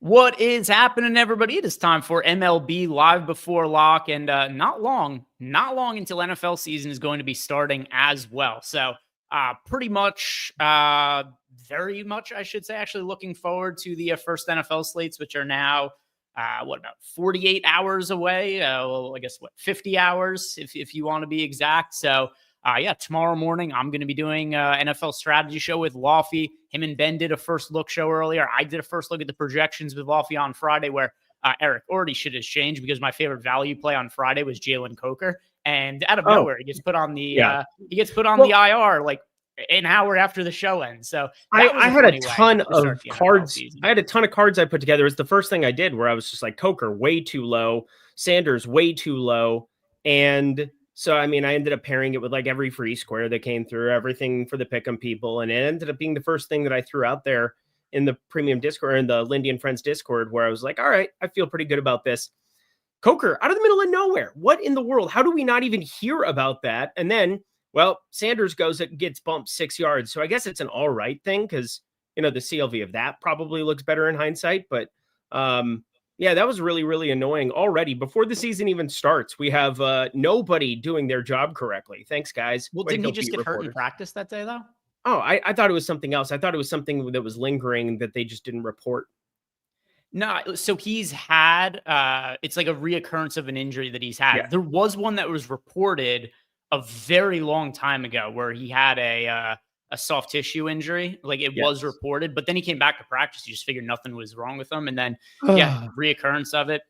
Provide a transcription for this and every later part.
What is happening, everybody? It is time for MLB Live Before Lock, and not long until NFL season is going to be starting as well. So pretty much, very much, I should say, actually looking forward to the first NFL slates, which are now, about 48 hours away? Well, I guess, 50 hours, if you want to be exact. So tomorrow morning, I'm going to be doing an NFL strategy show with Lofty. Him and Ben did a first look show earlier. I did a first look at the projections with Lofty on Friday, where Eric already shit has changed because my favorite value play on Friday was Jalen Coker. And out of nowhere, he gets put on the the IR like an hour after the show ends. So I had a ton of cards. I had a ton of cards I put together. It was the first thing I did where I was just like, Coker way too low, Sanders way too low. And so, I mean, I ended up pairing it with like every free square that came through, everything for the pick'em people. And it ended up being the first thing that I threw out there in the premium Discord, in the Lindy and Friends Discord, where I was like, all right, I feel pretty good about this. Coker out of the middle of nowhere. What in the world? How do we not even hear about that? And then, well, Sanders gets bumped 6 yards. So I guess it's an all right thing because, the CLV of that probably looks better in hindsight. But yeah, that was really, really annoying already. Before the season even starts, we have nobody doing their job correctly. Thanks, guys. Well, didn't he just get hurt in practice that day, though? Oh, I thought it was something else. I thought it was something that was lingering that they just didn't report. No, so he's had, it's like a reoccurrence of an injury that he's had. Yeah. There was one that was reported a very long time ago where he had a soft tissue injury. Like it was reported, but then he came back to practice. You just figured nothing was wrong with him. And then, reoccurrence of it,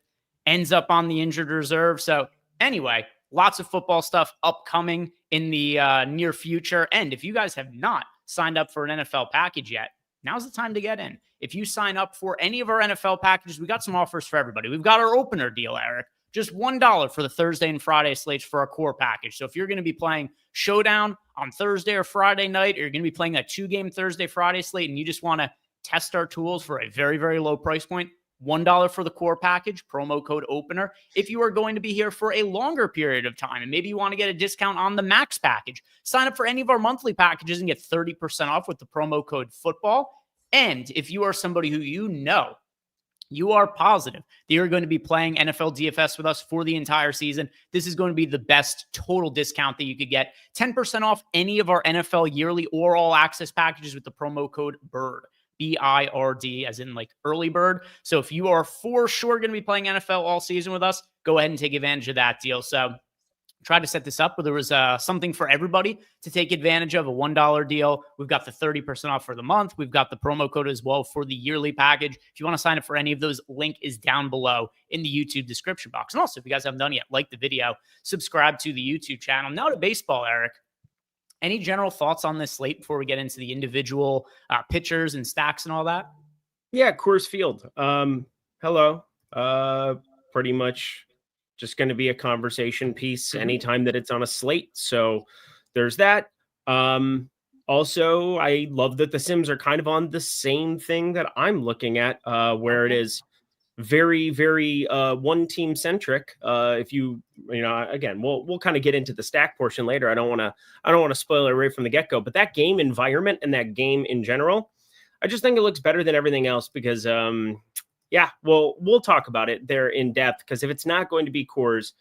ends up on the injured reserve. So anyway, lots of football stuff upcoming in the near future. And if you guys have not signed up for an NFL package yet, now's the time to get in. If you sign up for any of our NFL packages, we got some offers for everybody. We've got our opener deal, Eric. Just $1 for the Thursday and Friday slates for our core package. So if you're going to be playing Showdown on Thursday or Friday night, or you're going to be playing a 2-game Thursday, Friday slate, and you just want to test our tools for a very, very low price point, $1 for the core package, promo code opener. If you are going to be here for a longer period of time, and maybe you want to get a discount on the max package, sign up for any of our monthly packages and get 30% off with the promo code football. And if you are somebody who you are positive that you're going to be playing NFL DFS with us for the entire season, this is going to be the best total discount that you could get. 10% off any of our NFL yearly or all access packages with the promo code BIRD. BIRD, as in like early bird. So if you are for sure going to be playing NFL all season with us, go ahead and take advantage of that deal. So try to set this up where there was something for everybody to take advantage of, a $1 deal. We've got the 30% off for the month. We've got the promo code as well for the yearly package. If you want to sign up for any of those, link is down below in the YouTube description box. And also, if you guys haven't done it yet, like the video, subscribe to the YouTube channel. Now to baseball, Eric. Any general thoughts on this slate before we get into the individual pitchers and stacks and all that? Yeah, Coors Field. Hello. Pretty much just going to be a conversation piece anytime that it's on a slate. So there's that. Also, I love that the Sims are kind of on the same thing that I'm looking at, where it is very, very one team centric. If again, we'll kind of get into the stack portion later. I don't want to spoil it right from the get go, but that game environment and that game in general, I just think it looks better than everything else because, we'll talk about it there in depth because if it's not going to be Coors,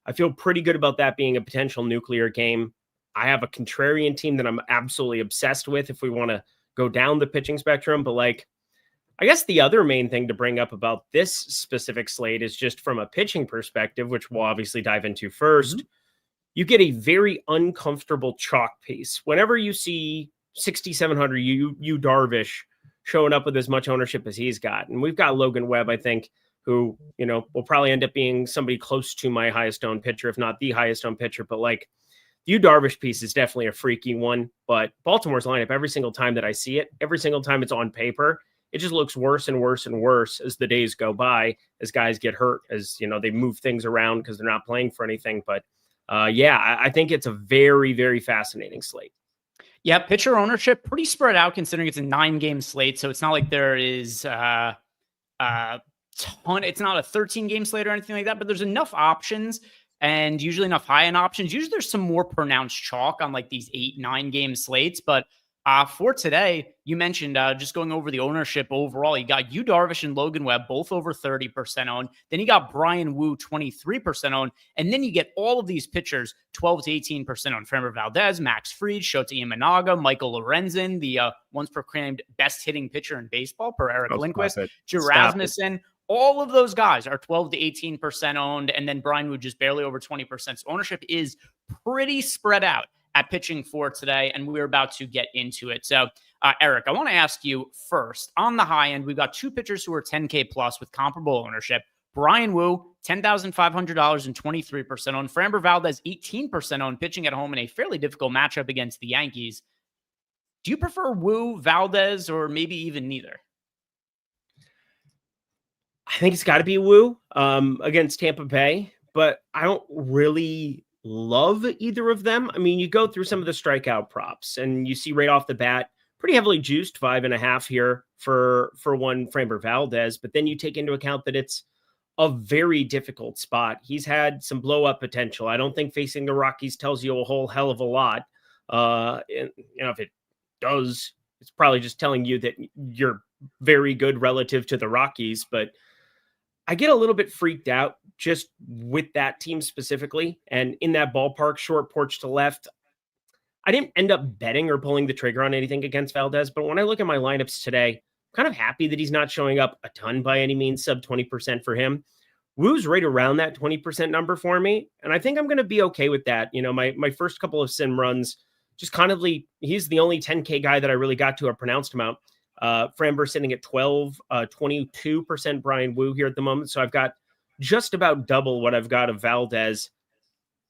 I feel pretty good about that being a potential nuclear game. I have a contrarian team that I'm absolutely obsessed with if we want to go down the pitching spectrum. But I guess the other main thing to bring up about this specific slate is just from a pitching perspective, which we'll obviously dive into first. You get a very uncomfortable chalk piece. Whenever you see 6,700, you Darvish showing up with as much ownership as he's got. And we've got Logan Webb, I think, who, will probably end up being somebody close to my highest owned pitcher, if not the highest owned pitcher. But the Darvish piece is definitely a freaky one. But Baltimore's lineup, every single time that I see it, every single time it's on paper, it just looks worse and worse and worse as the days go by, as guys get hurt, as, they move things around because they're not playing for anything. But I think it's a very, very fascinating slate. Yeah, pitcher ownership pretty spread out considering it's a 9-game slate. So it's not like there is a ton. It's not a 13-game slate or anything like that, but there's enough options and usually enough high-end options. Usually there's some more pronounced chalk on these 8-9 game slates, but For today, you mentioned just going over the ownership overall. You got Yu Darvish and Logan Webb both over 30% owned. Then you got Brian Wu 23% owned. And then you get all of these pitchers 12 to 18% owned. Framber Valdez, Max Fried, Shota Imanaga, Michael Lorenzen, the once proclaimed best hitting pitcher in baseball per Eric Lindquist, Rasmussen. All of those guys are 12 to 18% owned. And then Brian Wu just barely over 20%. So ownership is pretty spread out at pitching for today, and we're about to get into it. So, Eric, I want to ask you first, on the high end, we've got two pitchers who are 10K plus with comparable ownership. Brian Wu, $10,500 and 23% owned. Framber Valdez, 18% owned, pitching at home in a fairly difficult matchup against the Yankees. Do you prefer Wu, Valdez, or maybe even neither? I think it's got to be Wu against Tampa Bay, but I don't really love either of them. I mean, you go through some of the strikeout props and you see right off the bat, pretty heavily juiced 5.5 here for one Framber Valdez, but then you take into account that it's a very difficult spot. He's had some blow up potential. I don't think facing the Rockies tells you a whole hell of a lot. And, if it does, it's probably just telling you that you're very good relative to the Rockies, but I get a little bit freaked out just with that team specifically. And in that ballpark, short porch to left, I didn't end up betting or pulling the trigger on anything against Valdez. But when I look at my lineups today, I'm kind of happy that he's not showing up a ton by any means, sub 20% for him. Wu's right around that 20% number for me. And I think I'm going to be okay with that. My first couple of sim runs, just kind of he's the only 10K guy that I really got to a pronounced amount. Framber sitting at 22% Brian Wu here at the moment. So I've got just about double what I've got of Valdez.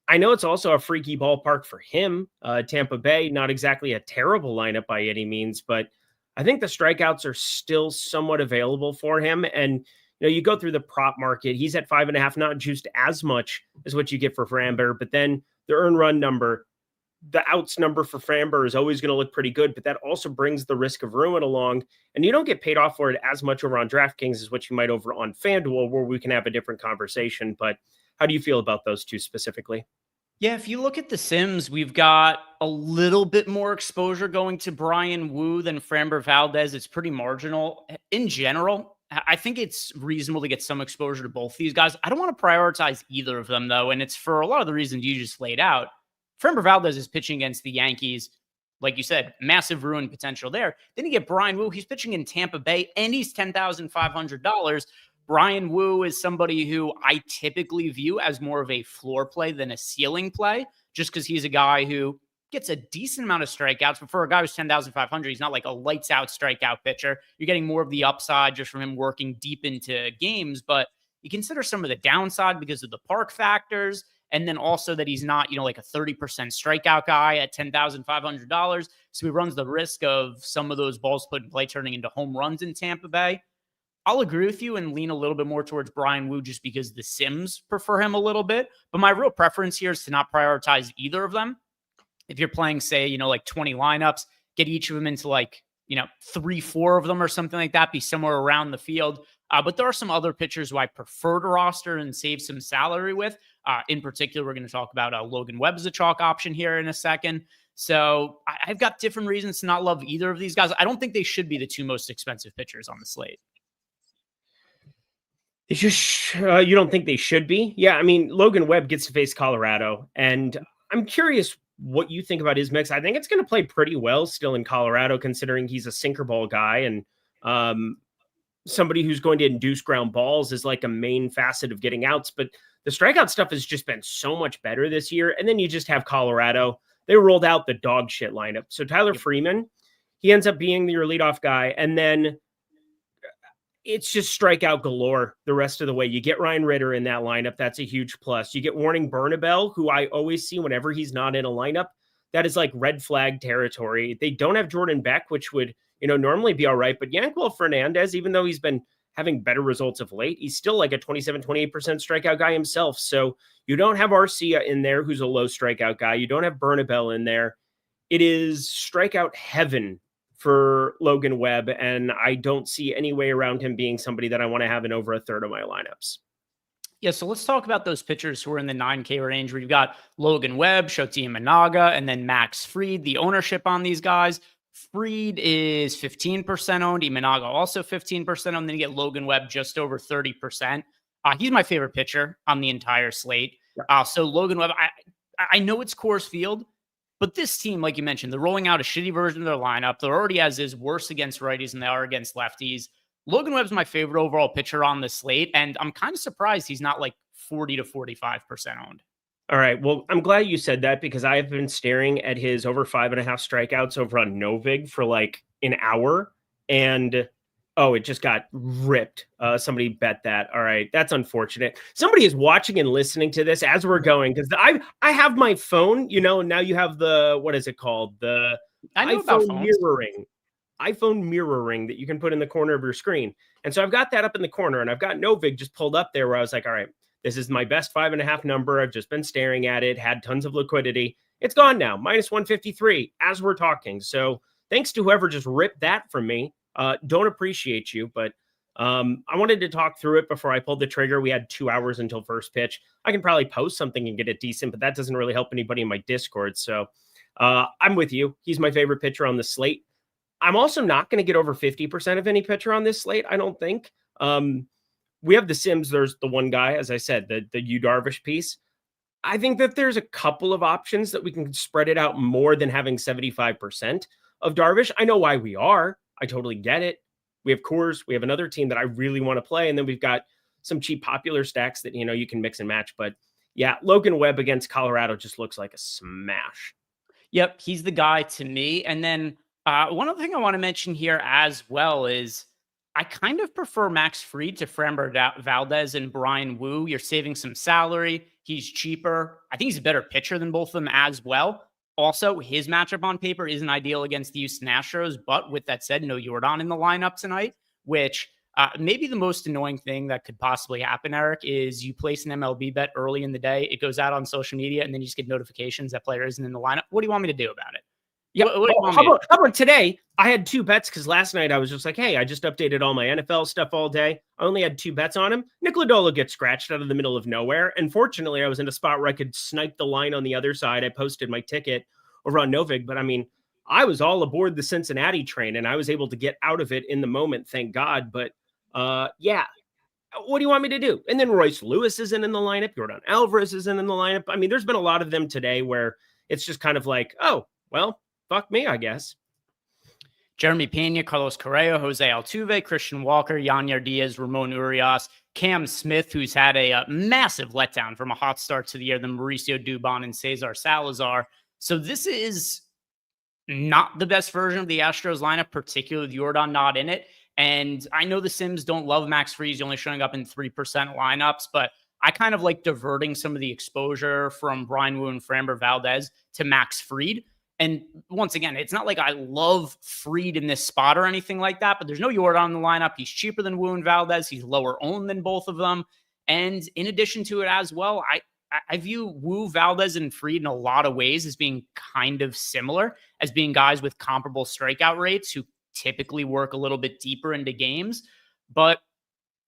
I know it's also a freaky ballpark for him. Tampa Bay, not exactly a terrible lineup by any means, but I think the strikeouts are still somewhat available for him. And, you go through the prop market, he's at 5.5, not juiced as much as what you get for Framber, but then the earn run number, the outs number for Framber is always going to look pretty good, but that also brings the risk of ruin along, and you don't get paid off for it as much over on DraftKings as what you might over on FanDuel, where we can have a different conversation. But how do you feel about those two specifically? Yeah, if you look at the Sims, we've got a little bit more exposure going to Brian Wu than Framber Valdez. It's pretty marginal. In general, I think it's reasonable to get some exposure to both these guys. I don't want to prioritize either of them, though, and it's for a lot of the reasons you just laid out. Framber Valdez is pitching against the Yankees. Like you said, massive ruin potential there. Then you get Brian Wu. He's pitching in Tampa Bay, and he's $10,500. Brian Wu is somebody who I typically view as more of a floor play than a ceiling play, just because he's a guy who gets a decent amount of strikeouts. But for a guy who's 10,500, he's not like a lights out strikeout pitcher. You're getting more of the upside just from him working deep into games. But you consider some of the downside because of the park factors. And then also that he's not, like a 30% strikeout guy at $10,500. So he runs the risk of some of those balls put in play turning into home runs in Tampa Bay. I'll agree with you and lean a little bit more towards Brian Wu just because the Sims prefer him a little bit. But my real preference here is to not prioritize either of them. If you're playing, say, like 20 lineups, get each of them into 3, 4 of them or something like that, be somewhere around the field. But there are some other pitchers who I prefer to roster and save some salary with. In particular, we're going to talk about Logan Webb as a chalk option here in a second. So I've got different reasons to not love either of these guys. I don't think they should be the two most expensive pitchers on the slate. It's just, you don't think they should be? Yeah, I mean, Logan Webb gets to face Colorado, and I'm curious what you think about his mix. I think it's going to play pretty well still in Colorado, considering he's a sinker ball guy, and somebody who's going to induce ground balls is like a main facet of getting outs. But the strikeout stuff has just been so much better this year. And then you just have Colorado. They rolled out the dog shit lineup. So Tyler Freeman, he ends up being your leadoff guy. And then it's just strikeout galore the rest of the way. You get Ryan Ritter in that lineup. That's a huge plus. You get Warning Bernabel, who I always see whenever he's not in a lineup. That is like red flag territory. They don't have Jordan Beck, which would, normally be all right. But Yanquiel Fernandez, even though he's been having better results of late, he's still like a 27, 28% strikeout guy himself. So you don't have Arcia in there, who's a low strikeout guy. You don't have Bernabel in there. It is strikeout heaven for Logan Webb, and I don't see any way around him being somebody that I want to have in over a third of my lineups. Yeah, so let's talk about those pitchers who are in the 9K range. We've got Logan Webb, Shota Imanaga, and then Max Fried. The ownership on these guys, Fried is 15% owned. Imanaga also 15% owned. Then you get Logan Webb just over 30%. He's my favorite pitcher on the entire slate. So Logan Webb, I know it's Coors Field, but this team, like you mentioned, they're rolling out a shitty version of their lineup. They're already as is worse against righties than they are against lefties. Logan Webb's my favorite overall pitcher on the slate, and I'm kind of surprised he's not like 40 to 45% owned. All right. Well, I'm glad you said that because I have been staring at his over 5.5 strikeouts over on Novig for like an hour. And it just got ripped. Somebody bet that. All right. That's unfortunate. Somebody is watching and listening to this as we're going because I have my phone, and now you have the, what is it called? The iPhone mirroring. iPhone mirroring that you can put in the corner of your screen. And so I've got that up in the corner and I've got Novig just pulled up there where I was like, all right, this is my best 5.5 number. I've just been staring at it, had tons of liquidity. It's gone now, minus 153 as we're talking. So thanks to whoever just ripped that from me. Don't appreciate you, but I wanted to talk through it before I pulled the trigger. We had 2 hours until first pitch. I can probably post something and get it decent, but that doesn't really help anybody in my Discord. So I'm with you. He's my favorite pitcher on the slate. I'm also not going to get over 50% of any pitcher on this slate, I don't think. We have the Sims. There's the one guy, as I said, the Yu Darvish piece. I think that there's a couple of options that we can spread it out more than having 75% of Darvish. I know why we are. I totally get it. We have Coors. We have another team that I really want to play. And then we've got some cheap popular stacks that, you can mix and match. But yeah, Logan Webb against Colorado just looks like a smash. Yep, he's the guy to me. And then one other thing I want to mention here as well is I kind of prefer Max Fried to Framber Valdez and Brian Wu. You're saving some salary. He's cheaper. I think he's a better pitcher than both of them as well. Also, his matchup on paper isn't ideal against the Houston Astros. But with that said, no Jordan in the lineup tonight, which maybe the most annoying thing that could possibly happen, Eric, is you place an MLB bet early in the day. It goes out on social media, and then you just get notifications that player isn't in the lineup. What do you want me to do about it? Yeah. How about today? I had 2 bets because last night I was just like, hey, I just updated all my NFL stuff all day. I only had 2 bets on him. Nick Lodolo gets scratched out of the middle of nowhere. And fortunately, I was in a spot where I could snipe the line on the other side. I posted my ticket over on Novig. But I mean, I was all aboard the Cincinnati train and I was able to get out of it in the moment. Thank God. But yeah. What do you want me to do? And then Royce Lewis isn't in the lineup. Jordan Alvarez isn't in the lineup. I mean, there's been a lot of them today where it's just kind of like, oh, well, fuck me, I guess. Jeremy Pena, Carlos Correa, Jose Altuve, Christian Walker, Yanyar Diaz, Ramon Urias, Cam Smith, who's had a massive letdown from a hot start to the year, then Mauricio Dubon and Cesar Salazar. So this is not the best version of the Astros lineup, particularly with Jordan not in it. And I know the Sims don't love Max Fried. He's only showing up in 3% lineups, but I kind of like diverting some of the exposure from Brian Wu and Framber Valdez to Max Fried. And once again, it's not like I love Fried in this spot or anything like that, but there's no Jordan in the lineup. He's cheaper than Wu and Valdez. He's lower owned than both of them. And in addition to it as well, I view Wu, Valdez, and Fried in a lot of ways as being kind of similar, as being guys with comparable strikeout rates who typically work a little bit deeper into games. But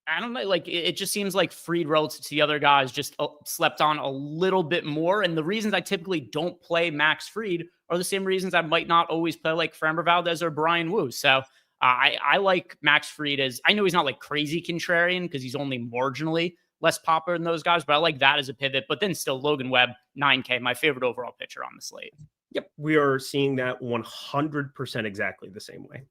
I don't know, like it just seems like Fried relative to the other guys just slept on a little bit more. And the reasons I typically don't play Max Fried are the same reasons I might not always play like Framber Valdez or Brian Wu. So I like Max Fried as, I know he's not like crazy contrarian because he's only marginally less popular than those guys, but I like that as a pivot. But then still Logan Webb, 9K, my favorite overall pitcher on the slate. Yep, we are seeing that 100% exactly the same way.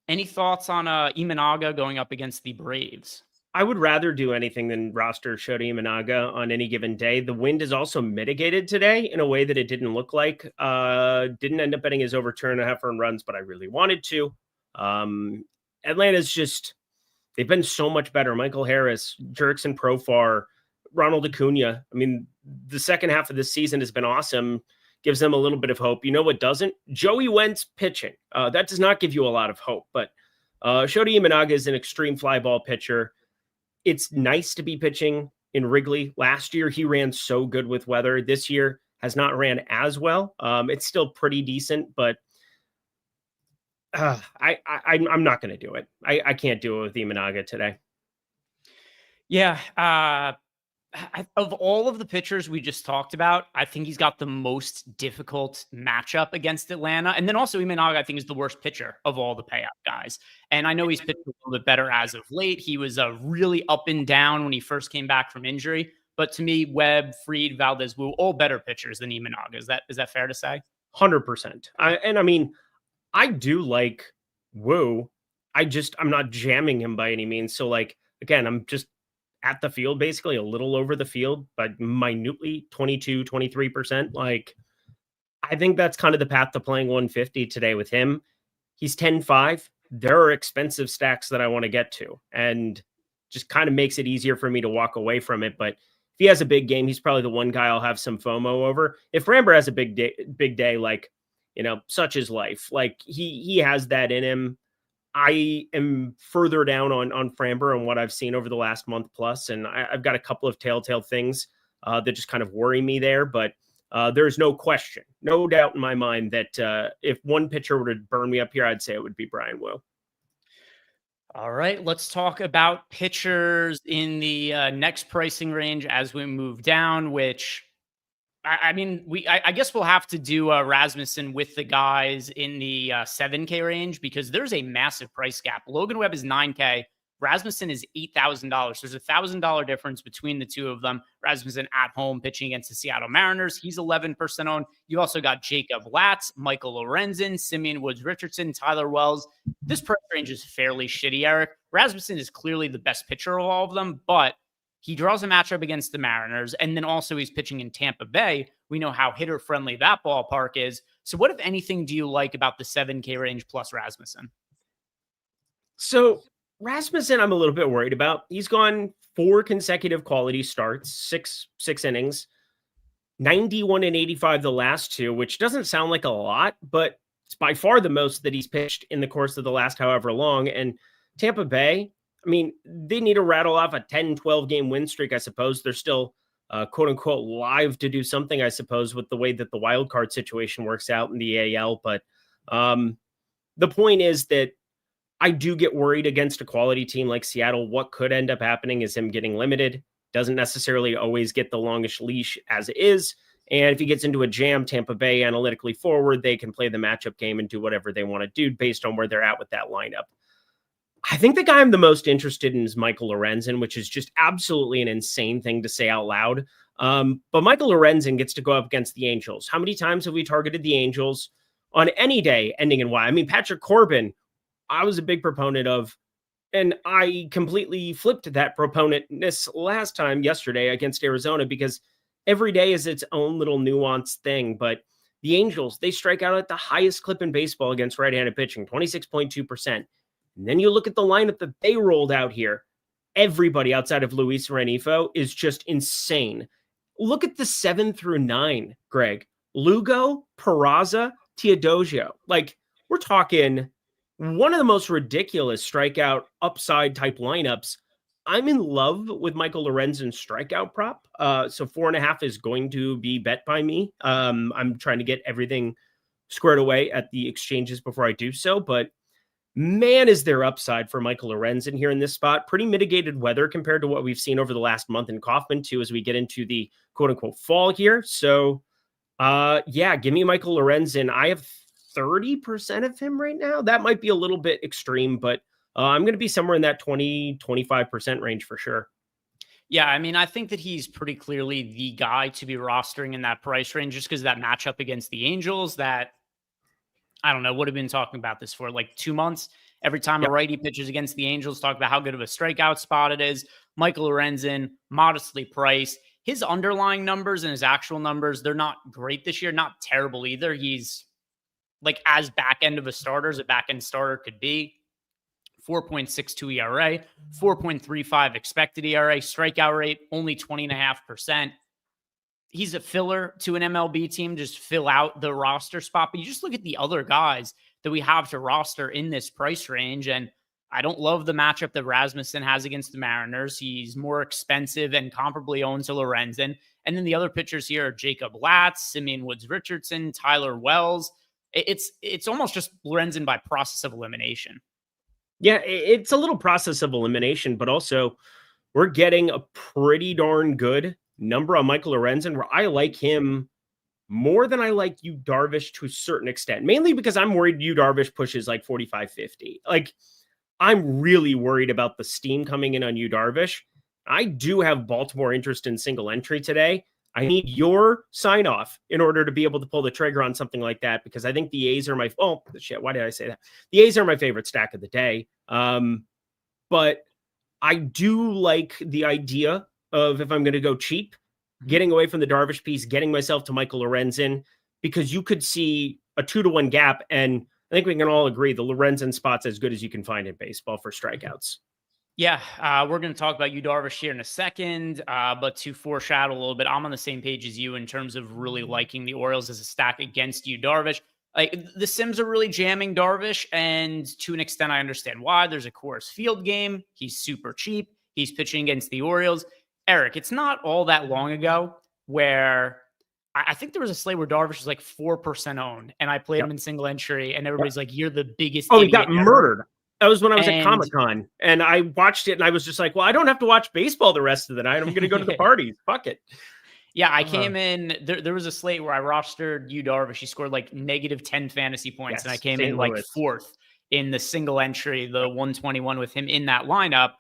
Any thoughts on Imanaga going up against the Braves? I would rather do anything than roster Shota Imanaga on any given day. The wind is also mitigated today in a way that it didn't look like. Didn't end up betting his over 2.5 earned runs, but I really wanted to. Atlanta's just, they've been so much better. Michael Harris, Jurickson Profar, Ronald Acuna. I mean, the second half of this season has been awesome. Gives them a little bit of hope. You know what doesn't? Joey Wentz pitching. That does not give you a lot of hope, but Shota Imanaga is an extreme fly ball pitcher. It's nice to be pitching in Wrigley. Last year, he ran so good with weather. This year has not ran as well. It's still pretty decent, but I'm not going to do it. I can't do it with Imanaga today. Yeah. Of all of the pitchers we just talked about, I think he's got the most difficult matchup against Atlanta. And then also Imanaga, I think, is the worst pitcher of all the payout guys. And I know he's pitched a little bit better as of late. He was really up and down when he first came back from injury. But to me, Webb, Fried, Valdez, Wu, all better pitchers than Imanaga. Is that fair to say? 100%. I mean, I do like Wu. I'm not jamming him by any means. So like, again, I'm just at the field, basically a little over the field, but minutely 22, 23%. Like, I think that's kind of the path to playing 150 today with him. He's 10-5. There are expensive stacks that I want to get to, and just kind of makes it easier for me to walk away from it. But if he has a big game, he's probably the one guy I'll have some FOMO over. If Framber has a big day, like, such is life. Like he has that in him. I am further down on Framber and what I've seen over the last month plus, and I've got a couple of telltale things that just kind of worry me there. But there's no question, no doubt in my mind that if one pitcher were to burn me up here, I'd say it would be Brian Wu. All right, let's talk about pitchers in the next pricing range as we move down, which I mean, I guess we'll have to do Rasmussen with the guys in the 7K range because there's a massive price gap. Logan Webb is 9K. Rasmussen is $8,000. There's $1,000 difference between the two of them. Rasmussen at home pitching against the Seattle Mariners. He's 11% owned. You also got Jacob Latz, Michael Lorenzen, Simeon Woods Richardson, Tyler Wells. This price range is fairly shitty, Eric. Rasmussen is clearly the best pitcher of all of them, but he draws a matchup against the Mariners, and then also he's pitching in Tampa Bay. We know how hitter-friendly that ballpark is. So what, if anything, do you like about the 7K range plus Rasmussen? So Rasmussen, I'm a little bit worried about. He's gone 4 consecutive quality starts, six innings, 91 and 85 the last 2, which doesn't sound like a lot, but it's by far the most that he's pitched in the course of the last however long. And Tampa Bay, I mean, they need to rattle off a 10, 12 game win streak, I suppose. They're still, quote unquote, live to do something, I suppose, with the way that the wild card situation works out in the AL. But the point is that I do get worried against a quality team like Seattle. What could end up happening is him getting limited. Doesn't necessarily always get the longest leash as it is. And if he gets into a jam, Tampa Bay analytically forward, they can play the matchup game and do whatever they want to do based on where they're at with that lineup. I think the guy I'm the most interested in is Michael Lorenzen, which is just absolutely an insane thing to say out loud. But Michael Lorenzen gets to go up against the Angels. How many times have we targeted the Angels on any day ending in Y? I mean, Patrick Corbin, I was a big proponent of, and I completely flipped that proponentness last time yesterday against Arizona because every day is its own little nuanced thing. But the Angels, they strike out at the highest clip in baseball against right-handed pitching, 26.2%. And then you look at the lineup that they rolled out here. Everybody outside of Luis Renifo is just insane. Look at the 7 through 9, Greg. Lugo, Peraza, Teodosio. Like, we're talking one of the most ridiculous strikeout upside type lineups. I'm in love with Michael Lorenzen's strikeout prop. So 4.5 is going to be bet by me. I'm trying to get everything squared away at the exchanges before I do so, but man, is there upside for Michael Lorenzen here in this spot. Pretty mitigated weather compared to what we've seen over the last month in Kauffman, too, as we get into the quote-unquote fall here. So, yeah, give me Michael Lorenzen. I have 30% of him right now. That might be a little bit extreme, but I'm going to be somewhere in that 20-25% range for sure. Yeah, I mean, I think that he's pretty clearly the guy to be rostering in that price range just because that matchup against the Angels that, I don't know, would have been talking about this for like 2 months. Every time a righty pitches against the Angels, talk about how good of a strikeout spot it is. Michael Lorenzen, modestly priced. His underlying numbers and his actual numbers, they're not great this year, not terrible either. He's like as back end of a starter as a back end starter could be. 4.62 ERA, 4.35 expected ERA, strikeout rate, only 20.5%. He's a filler to an MLB team, just fill out the roster spot. But you just look at the other guys that we have to roster in this price range. And I don't love the matchup that Rasmussen has against the Mariners. He's more expensive and comparably owned to Lorenzen. And then the other pitchers here are Jacob Latz, Simeon Woods Richardson, Tyler Wells. It's almost just Lorenzen by process of elimination. Yeah, it's a little process of elimination, but also we're getting a pretty darn good number on Michael Lorenzen, where I like him more than I like Yu Darvish to a certain extent, mainly because I'm worried Yu Darvish pushes like 45, 50. Like, I'm really worried about the steam coming in on Yu Darvish. I do have Baltimore interest in single entry today. I need your sign off in order to be able to pull the trigger on something like that, because I think the A's are my, oh shit, why did I say that? The A's are my favorite stack of the day. But I do like the idea of, if I'm going to go cheap, getting away from the Darvish piece, getting myself to Michael Lorenzen, because you could see a 2-to-1 gap. And I think we can all agree the Lorenzen spot's as good as you can find in baseball for strikeouts. Yeah, we're going to talk about Yu Darvish here in a second, but to foreshadow a little bit, I'm on the same page as you in terms of really liking the Orioles as a stack against Yu Darvish. Like, the Sims are really jamming Darvish, and to an extent, I understand why. There's a Coors Field game. He's super cheap. He's pitching against the Orioles. Eric, it's not all that long ago where I think there was a slate where Darvish was like 4% owned, and I played him in single entry, and everybody's like, "You're the biggest." Oh, he got ever. murdered. That was when I was at Comic-Con, and I watched it, and I was just like, well, I don't have to watch baseball the rest of the night. I'm going to go to the parties. Fuck it. Yeah, I came in, there was a slate where I rostered Yu Darvish. He scored like -10 fantasy points, and I came in like 4th in the single entry, the 121 with him in that lineup.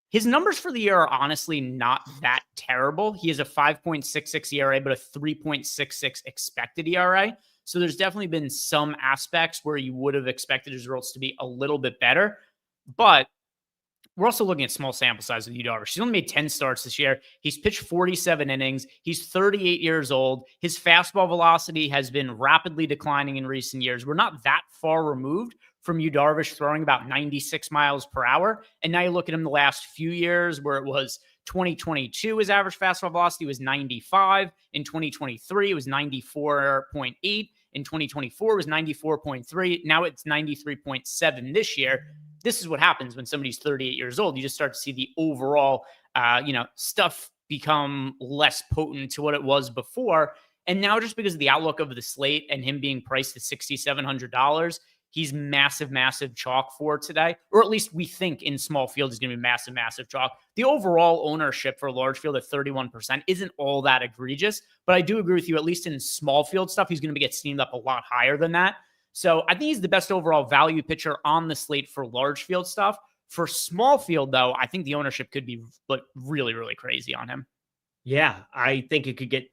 His numbers for the year are honestly not that terrible. He has a 5.66 ERA, but a 3.66 expected ERA. So there's definitely been some aspects where you would have expected his results to be a little bit better. But we're also looking at small sample size with Yu Darvish. He's only made 10 starts this year. He's pitched 47 innings. He's 38 years old. His fastball velocity has been rapidly declining in recent years. We're not that far removed from Yu Darvish throwing about 96 miles per hour. And now you look at him the last few years where it was 2022, his average fastball velocity was 95. In 2023, it was 94.8. In 2024, it was 94.3. Now it's 93.7 this year. This is what happens when somebody's 38 years old. You just start to see the overall, stuff become less potent to what it was before. And now, just because of the outlook of the slate and him being priced at $6,700, he's massive, massive chalk for today, or at least we think in small field is going to be massive, massive chalk. The overall ownership for large field at 31% isn't all that egregious, but I do agree with you, at least in small field stuff, he's going to get steamed up a lot higher than that. So I think he's the best overall value pitcher on the slate for large field stuff. For small field, though, I think the ownership could be really, really crazy on him. Yeah, I think it could get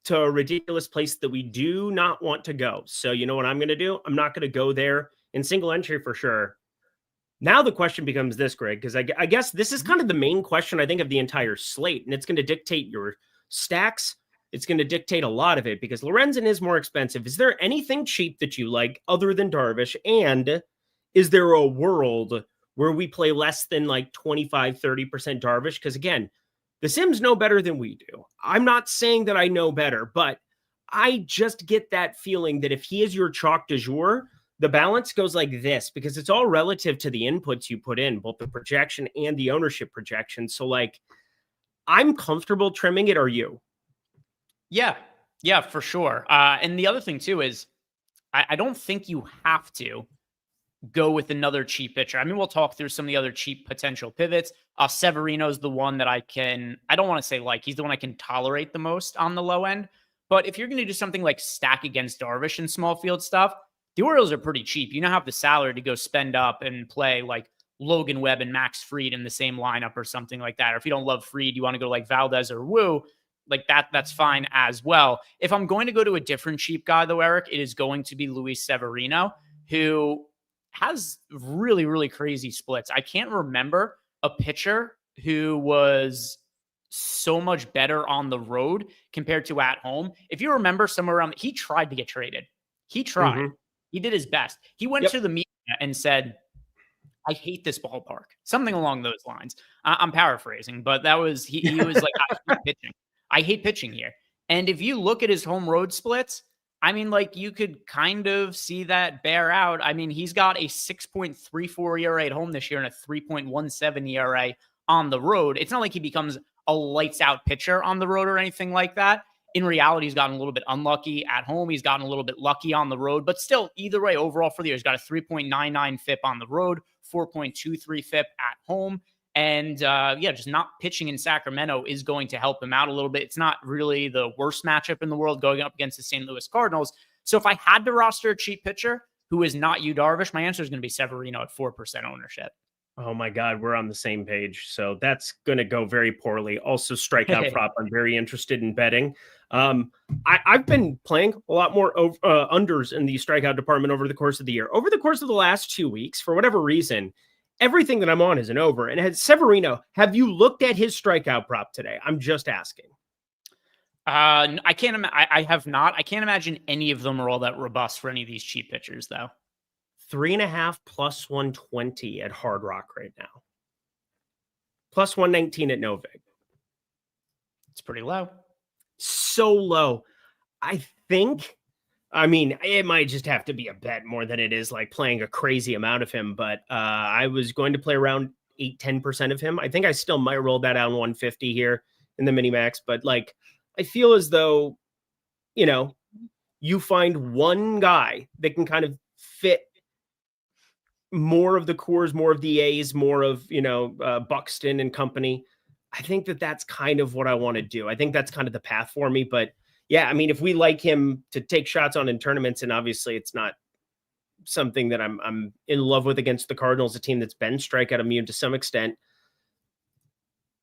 to a ridiculous place that we do not want to go. So you know what I'm going to do? I'm not going to go there in single entry for sure. Now the question becomes this, Greg, because I guess this is kind of the main question, I think, of the entire slate, and it's going to dictate your stacks. It's going to dictate a lot of it because Lorenzen is more expensive. Is there anything cheap that you like other than Darvish? And is there a world where we play less than like 25, 30% Darvish? Because again, the Sims know better than we do. I'm not saying that I know better, but I just get that feeling that if he is your chalk du jour, the balance goes like this, because it's all relative to the inputs you put in, both the projection and the ownership projection. So like, I'm comfortable trimming it. Are you? Yeah, for sure. And the other thing too is I don't think you have to go with another cheap pitcher. I mean, we'll talk through some of the other cheap potential pivots. Severino's the one that I don't want to say like, he's the one I can tolerate the most on the low end. But if you're going to do something like stack against Darvish in small field stuff, the Orioles are pretty cheap. You now have the salary to go spend up and play like Logan Webb and Max Fried in the same lineup or something like that. Or if you don't love Fried, you want to go like Valdez or Wu, like that's fine as well. If I'm going to go to a different cheap guy though, Eric, it is going to be Luis Severino, who has really, really crazy splits. I can't remember a pitcher who was so much better on the road compared to at home. If you remember somewhere around, he tried to get traded. He tried. Mm-hmm. He did his best. He went to the media and said, I hate this ballpark. Something along those lines. I'm paraphrasing, but that was, he was like, I hate pitching. I hate pitching here. And if you look at his home road splits, I mean, like you could kind of see that bear out. I mean, he's got a 6.34 ERA at home this year and a 3.17 ERA on the road. It's not like he becomes a lights out pitcher on the road or anything like that. In reality, he's gotten a little bit unlucky at home. He's gotten a little bit lucky on the road, but still, either way, overall for the year, he's got a 3.99 FIP on the road, 4.23 FIP at home. And just not pitching in Sacramento is going to help him out a little bit. It's not really the worst matchup in the world going up against the St. Louis Cardinals. So if I had to roster a cheap pitcher who is not Yu Darvish, my answer is going to be Severino at 4% ownership. Oh my God, we're on the same page. So that's going to go very poorly. Also, strikeout prop. I'm very interested in betting. I've been playing a lot more unders in the strikeout department over the course of the year. Over the course of the last 2 weeks, for whatever reason, everything that I'm on is an over. And Severino, have you looked at his strikeout prop today? I'm just asking. I have not. I can't imagine any of them are all that robust for any of these cheap pitchers, though. 3.5 plus 120 at Hard Rock right now. Plus 119 at Novig. It's pretty low. So low. I mean, it might just have to be a bet more than it is like playing a crazy amount of him, but I was going to play around 8-10% of him. I think I still might roll that out on 150 here in the mini max, but like, I feel as though, you find one guy that can kind of fit more of the cores, more of the A's, more of, Buxton and company. I think that's kind of what I want to do. I think that's kind of the path for me. But yeah, I mean, if we like him to take shots on in tournaments, and obviously it's not something that I'm in love with against the Cardinals, a team that's been strikeout immune to some extent.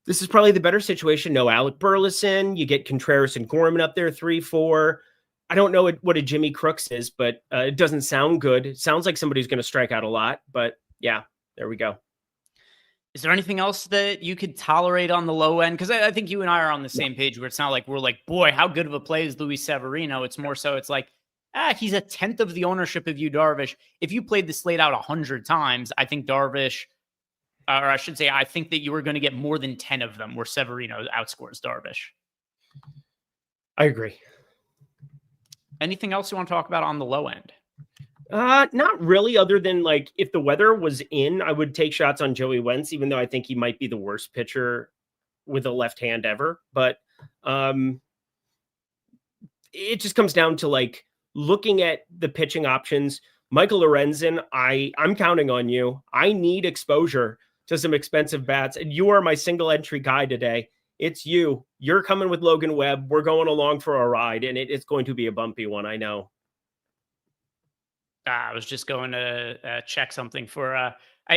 This is probably the better situation. No Alec Burleson. You get Contreras and Gorman up there 3-4. I don't know what a Jimmy Crooks is, but it doesn't sound good. It sounds like somebody's going to strike out a lot, but yeah, there we go. Is there anything else that you could tolerate on the low end? Because I think you and I are on the same page where it's not like we're like, boy, how good of a play is Luis Severino? It's more so it's like, he's a tenth of the ownership of Yu Darvish. If you played the slate out 100 times, I think Darvish, or I should say, I think that you were going to get more than 10 of them where Severino outscores Darvish. I agree. Anything else you want to talk about on the low end? Not really, other than like if the weather was in, I would take shots on Joey Wentz, even though I think he might be the worst pitcher with a left hand ever. But it just comes down to like looking at the pitching options. Michael Lorenzen, I'm counting on you. I need exposure to some expensive bats, and you are my single entry guy today. It's you. You're coming with Logan Webb. We're going along for a ride, and it's going to be a bumpy one, I know. I was just going to check something for.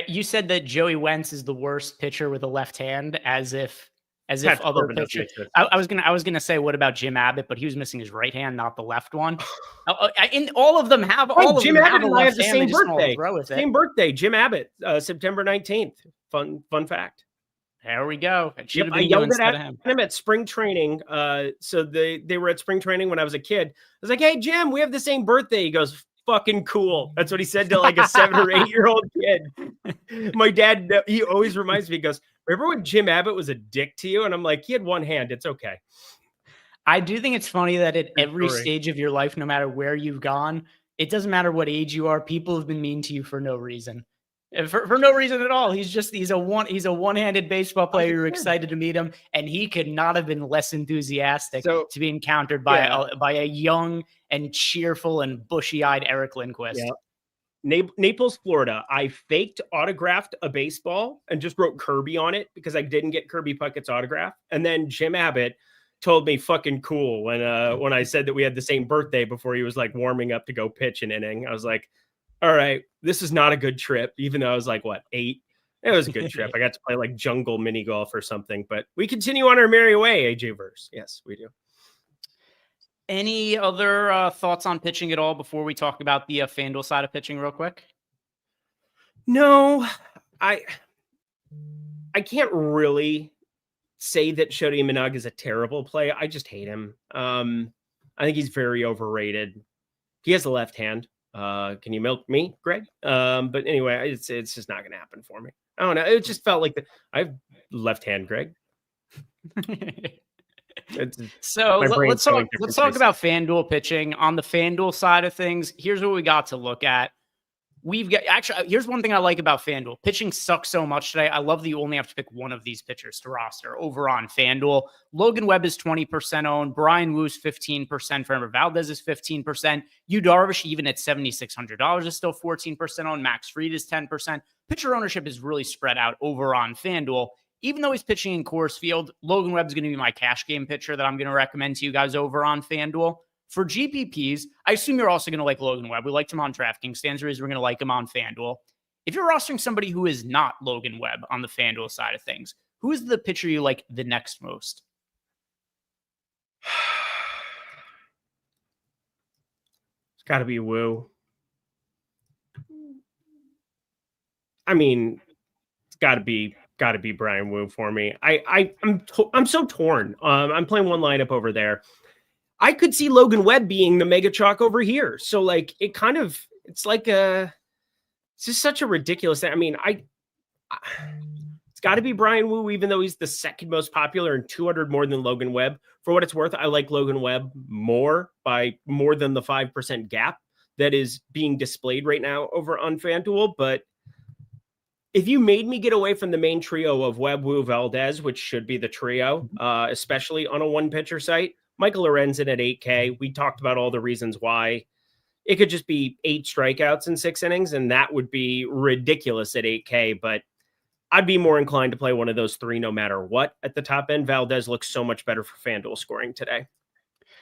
You said that Joey Wentz is the worst pitcher with a left hand, as if other pitchers. I was gonna say, what about Jim Abbott? But he was missing his right hand, not the left one. And all of them have Jim Abbott and I have the same birthday. Same birthday, Jim Abbott, September 19th. Fun fact. There we go. I yelled at him at spring training. So they were at spring training when I was a kid. I was like, "Hey, Jim, we have the same birthday." He goes, "Fucking cool." That's what he said to like a 7 or 8 year old kid. My dad, he always reminds me, he goes, "Remember when Jim Abbott was a dick to you?" And I'm like, he had one hand. It's okay. I do think it's funny that at every stage of your life, no matter where you've gone, it doesn't matter what age you are, people have been mean to you for no reason. For no reason at all. He's a one-handed baseball player. You're excited to meet him, and he could not have been less enthusiastic to be encountered by a young and cheerful and bushy-eyed Eric Lindquist. Yeah. Naples, Florida. I faked autographed a baseball and just wrote Kirby on it because I didn't get Kirby Puckett's autograph. And then Jim Abbott told me fucking cool when I said that we had the same birthday before he was like warming up to go pitch an inning. I was like, all right, this is not a good trip, even though I was like, 8? It was a good trip. I got to play like jungle mini golf or something, but we continue on our merry way, AJ Verse. Yes, we do. Any other thoughts on pitching at all before we talk about the FanDuel side of pitching real quick? No, I can't really say that Shodi Minug is a terrible play. I just hate him. I think he's very overrated. He has a left hand. Can you milk me, Greg? But anyway, it's just not going to happen for me. I don't know. It just felt like I have left hand, Greg. So let's talk about FanDuel pitching. On the FanDuel side of things, here's what we got to look at. we've got actually, here's one thing I like about FanDuel. Pitching sucks so much today. I love that you only have to pick one of these pitchers to roster over on FanDuel. Logan Webb is 20% owned. Brian Woo's 15%. Framber Valdez is 15%. Yu Darvish, even at $7,600, is still 14% owned. Max Fried is 10%. Pitcher ownership is really spread out over on FanDuel. Even though he's pitching in Coors Field, Logan Webb is going to be my cash game pitcher that I'm going to recommend to you guys over on FanDuel. For GPPs, I assume you're also going to like Logan Webb. We liked him on DraftKings. Stands to reason we're going to like him on FanDuel. If you're rostering somebody who is not Logan Webb on the FanDuel side of things, who is the pitcher you like the next most? It's got to be Woo. I mean, it's got to be Brian Woo for me. I'm so torn. I'm playing one lineup over there. I could see Logan Webb being the mega chalk over here. So like it's just such a ridiculous thing. I mean, it's got to be Brian Woo, even though he's the second most popular and 200 more than Logan Webb. For what it's worth, I like Logan Webb more by more than the 5% gap that is being displayed right now over on FanDuel. But if you made me get away from the main trio of Webb, Woo, Valdez, which should be the trio, especially on a one pitcher site, Michael Lorenzen at 8K. We talked about all the reasons why. It could just be 8 strikeouts in 6 innings, and that would be ridiculous at 8K. But I'd be more inclined to play one of those 3 no matter what at the top end. Valdez looks so much better for FanDuel scoring today.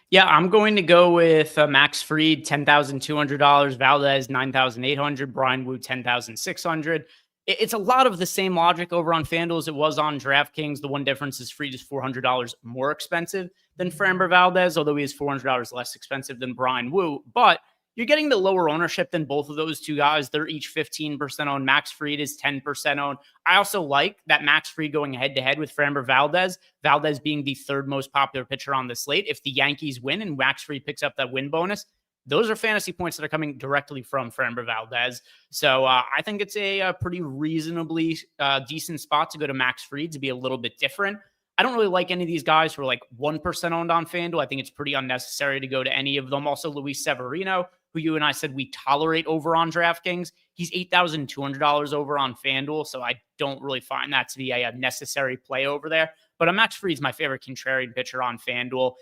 Yeah, I'm going to go with Max Fried, $10,200. Valdez, $9,800. Brian Woo, $10,600. It's a lot of the same logic over on FanDuel as it was on DraftKings. The one difference is Fried is $400 more expensive than Framber Valdez, although he is $400 less expensive than Brian Woo. But you're getting the lower ownership than both of those two guys. They're each 15% owned. Max Fried is 10% owned. I also like that Max Fried going head-to-head with Framber Valdez, Valdez being the 3rd most popular pitcher on the slate. If the Yankees win and Max Fried picks up that win bonus, those are fantasy points that are coming directly from Framber Valdez. So I think it's a pretty reasonably decent spot to go to Max Fried to be a little bit different. I don't really like any of these guys who are like 1% owned on FanDuel. I think it's pretty unnecessary to go to any of them. Also, Luis Severino, who you and I said we tolerate over on DraftKings, he's $8,200 over on FanDuel. So I don't really find that to be a necessary play over there. But Max Fried's my favorite contrarian pitcher on FanDuel.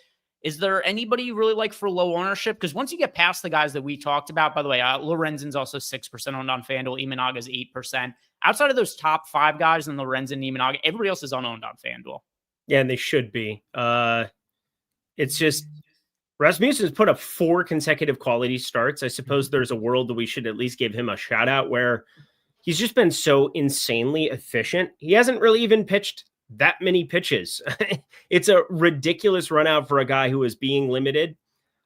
Is there anybody you really like for low ownership? Because once you get past the guys that we talked about, by the way, Lorenzen's also 6% owned on FanDuel. Imanaga's 8%. Outside of those top 5 guys in Lorenzen and Imanaga, everybody else is unowned on FanDuel. Yeah, and they should be. It's just Rasmussen's put up 4 consecutive quality starts. I suppose there's a world that we should at least give him a shout out where he's just been so insanely efficient. He hasn't really even pitched that many pitches. It's a ridiculous run out for a guy who is being limited.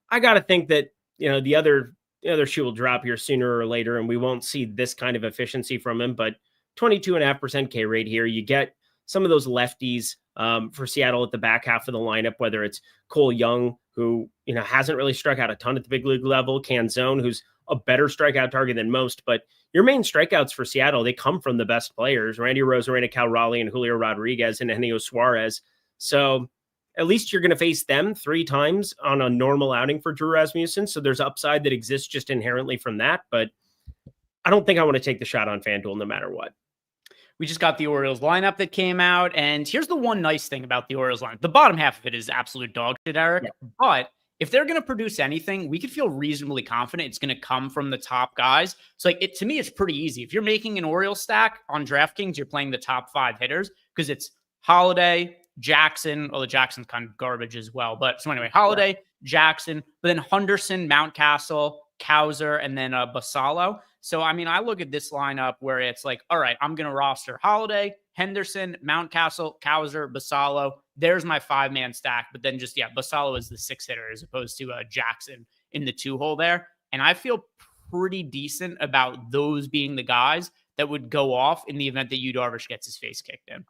I got to think that, the other shoe will drop here sooner or later, and we won't see this kind of efficiency from him, but 22.5% K rate here. You get some of those lefties for Seattle at the back half of the lineup, whether it's Cole Young, who, hasn't really struck out a ton at the big league level, Canzone, who's a better strikeout target than most, but your main strikeouts for Seattle, they come from the best players, Randy Rosarena, Cal Raleigh, and Julio Rodriguez, and Eugenio Suarez. So at least you're going to face them 3 times on a normal outing for Drew Rasmussen. So there's upside that exists just inherently from that, but I don't think I want to take the shot on FanDuel no matter what. We just got the Orioles lineup that came out, and here's the one nice thing about the Orioles lineup. The bottom half of it is absolute dog shit, Eric, but if they're going to produce anything, we could feel reasonably confident it's going to come from the top guys. So to me, it's pretty easy. If you're making an Orioles stack on DraftKings, you're playing the top 5 hitters because it's Holiday, Jackson, although Jackson's kind of garbage as well. But so anyway, Holiday, Jackson, but then Henderson, Mountcastle, Cowser, and then Basallo. So, I mean, I look at this lineup where it's like, all right, I'm going to roster Holiday, Henderson, Mountcastle, Cowser, Basallo. There's my 5-man stack. But then Basallo is the 6 hitter as opposed to Jackson in the 2-hole there. And I feel pretty decent about those being the guys that would go off in the event that Yu Darvish gets his face kicked in.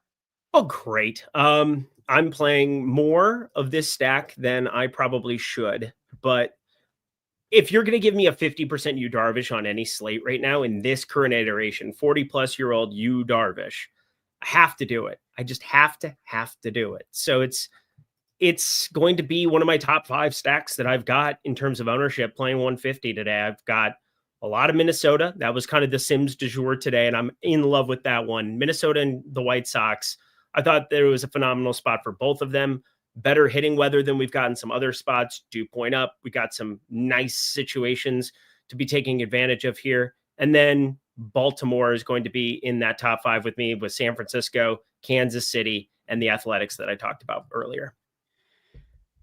Oh, great. I'm playing more of this stack than I probably should. But if you're going to give me a 50% Yu Darvish on any slate right now in this current iteration, 40-plus-year-old Yu Darvish, I have to do it. I just have to do it. So it's going to be one of my top 5 stacks that I've got in terms of ownership playing 150 today. I've got a lot of Minnesota. That was kind of the Sims du jour today, and I'm in love with that one. Minnesota and the White Sox. I thought there was a phenomenal spot for both of them. Better hitting weather than we've gotten some other spots. Do point up. We got some nice situations to be taking advantage of here. And then Baltimore is going to be in that top 5 with me, with San Francisco, Kansas City, and the Athletics that I talked about earlier.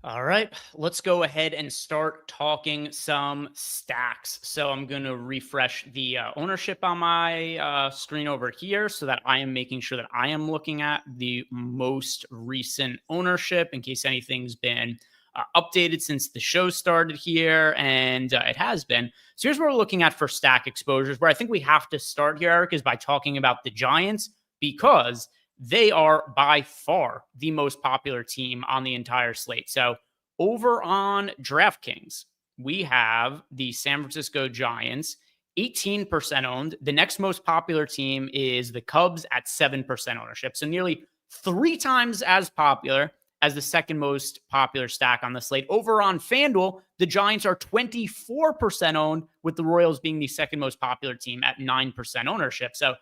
All right, let's go ahead and start talking some stacks. So I'm going to refresh the ownership on my screen over here so that I am making sure that I am looking at the most recent ownership in case anything's been updated since the show started here, and it has been. So here's what we're looking at for stack exposures, where I think we have to start here, Eric, is by talking about the Giants, because they are by far the most popular team on the entire slate. So over on DraftKings, we have the San Francisco Giants, 18% owned. The next most popular team is the Cubs at 7% ownership. So nearly 3 times as popular as the second most popular stack on the slate. Over on FanDuel, the Giants are 24% owned, with the Royals being the second most popular team at 9% ownership. So,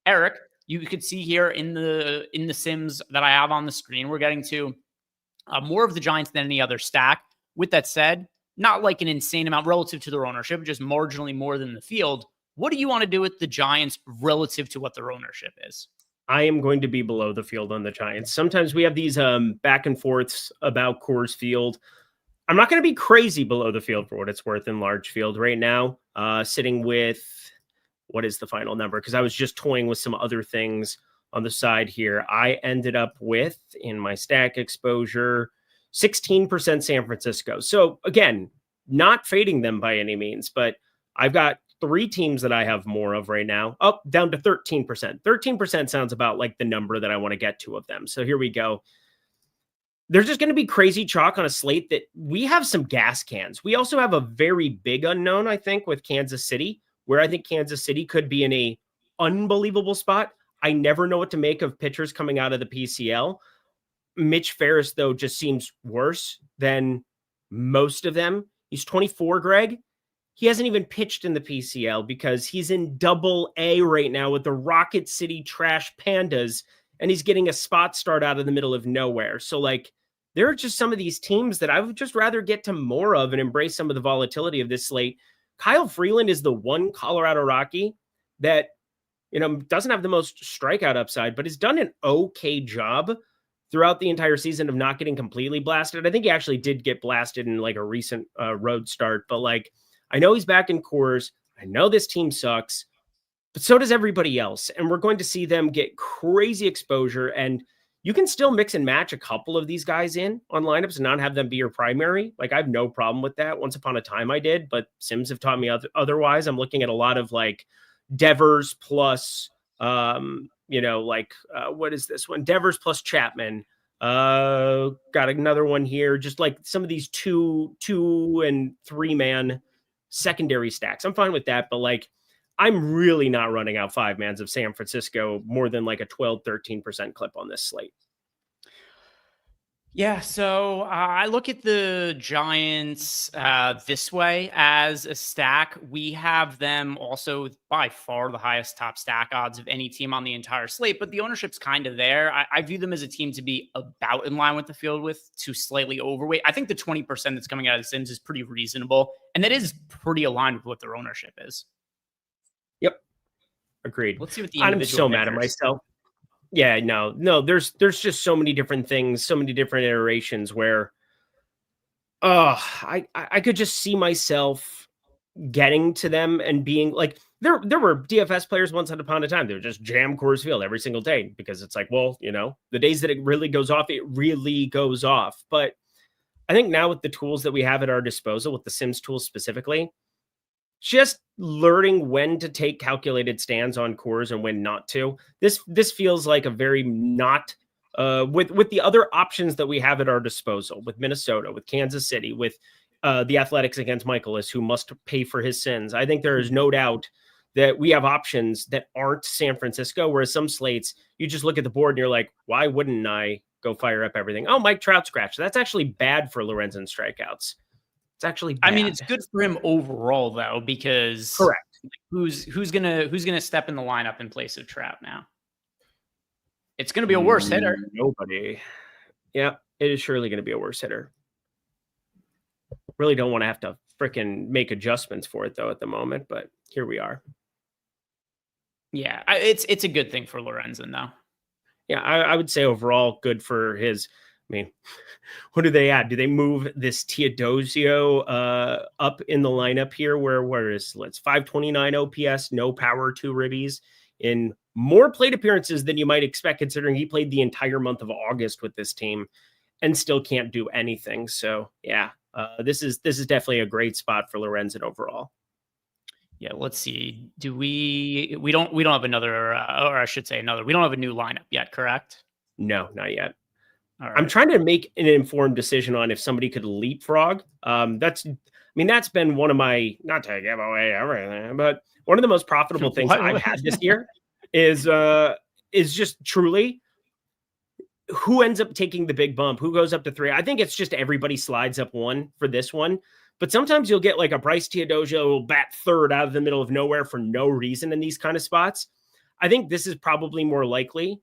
Eric, you could see here in the Sims that I have on the screen, we're getting to more of the Giants than any other stack. With that said, not like an insane amount relative to their ownership, just marginally more than the field. What do you want to do with the Giants relative to what their ownership is? I am going to be below the field on the Giants. Sometimes we have these back and forths about Coors Field. I'm not going to be crazy below the field for what it's worth in large field right now. Sitting with, what is the final number? Because I was just toying with some other things on the side here. I ended up with, in my stack exposure, 16% San Francisco. So again, not fading them by any means, but I've got 3 teams that I have more of right now, up down to 13%. 13% sounds about like the number that I want to get to of them. So here we go. There's just going to be crazy chalk on a slate that we have some gas cans. We also have a very big unknown, I think, with Kansas City, where I think Kansas City could be in a unbelievable spot. I never know what to make of pitchers coming out of the PCL. Mitch Ferris, though, just seems worse than most of them. He's 24, Greg. He hasn't even pitched in the PCL because he's in Double-A right now with the Rocket City Trash Pandas, and he's getting a spot start out of the middle of nowhere. So, like, there are just some of these teams that I would just rather get to more of and embrace some of the volatility of this slate. Kyle Freeland is the one Colorado Rocky that, doesn't have the most strikeout upside, but has done an okay job throughout the entire season of not getting completely blasted. I think he actually did get blasted in like a recent road start, but like, I know he's back in Coors. I know this team sucks, but so does everybody else. And we're going to see them get crazy exposure. And you can still mix and match a couple of these guys in on lineups and not have them be your primary. Like, I have no problem with that. Once upon a time I did, but Sims have taught me otherwise. I'm looking at a lot of like Devers plus, what is this one? Devers plus Chapman. Got another one here. Just like some of these 2 and 3 man secondary stacks. I'm fine with that, but like, I'm really not running out 5 mans of San Francisco more than like a 12-13% clip on this slate. Yeah, so I look at the Giants this way as a stack. We have them also by far the highest top stack odds of any team on the entire slate, but the ownership's kind of there. I view them as a team to be about in line with the field with, to slightly overweight. I think the 20% that's coming out of the Sims is pretty reasonable, and that is pretty aligned with what their ownership is. Yep. Agreed. Let's see what the I'm so mad at myself. Yeah, no, there's just so many different things, so many different iterations where I could just see myself getting to them and being like, there were DFS players once upon a time. They would just jam Coors Field every single day because it's like, well, the days that it really goes off, it really goes off. But I think now with the tools that we have at our disposal, with the Sims tools specifically, just learning when to take calculated stands on Coors and when not to. This feels like a very not with the other options that we have at our disposal, with Minnesota, with Kansas City, with the Athletics against Michaelis, who must pay for his sins. I think there is no doubt that we have options that aren't San Francisco, whereas some slates, you just look at the board and you're like, why wouldn't I go fire up everything? Oh, Mike Trout scratch. That's actually bad for Lorenzen strikeouts. It's actually bad. I mean, it's good for him overall though, because Correct. who's gonna step in the lineup in place of Trout now? It's gonna be a worse hitter. Nobody. Yeah, it is surely going to be a worse hitter. Really don't want to have to freaking make adjustments for it though at the moment, but here we are. Yeah, it's a good thing for Lorenzen though. Yeah, I would say overall good for his. I mean, what do they add? Do they move this Teodosio up in the lineup here? Where is let's 529 OPS, no power, 2 ribbies, in more plate appearances than you might expect, considering he played the entire month of August with this team and still can't do anything. So yeah, this is definitely a great spot for Lorenzen overall. Yeah, let's see. Do we don't have another, or I should say another. We don't have a new lineup yet, correct? No, not yet. All right. I'm trying to make an informed decision on if somebody could leapfrog. That's been one of my, not to give away everything, but one of the most profitable things I've had this year is just truly who ends up taking the big bump, who goes up to 3. I think it's just everybody slides up 1 for this one. But sometimes you'll get like a Bryce Teodosio will bat 3rd out of the middle of nowhere for no reason in these kind of spots. I think this is probably more likely.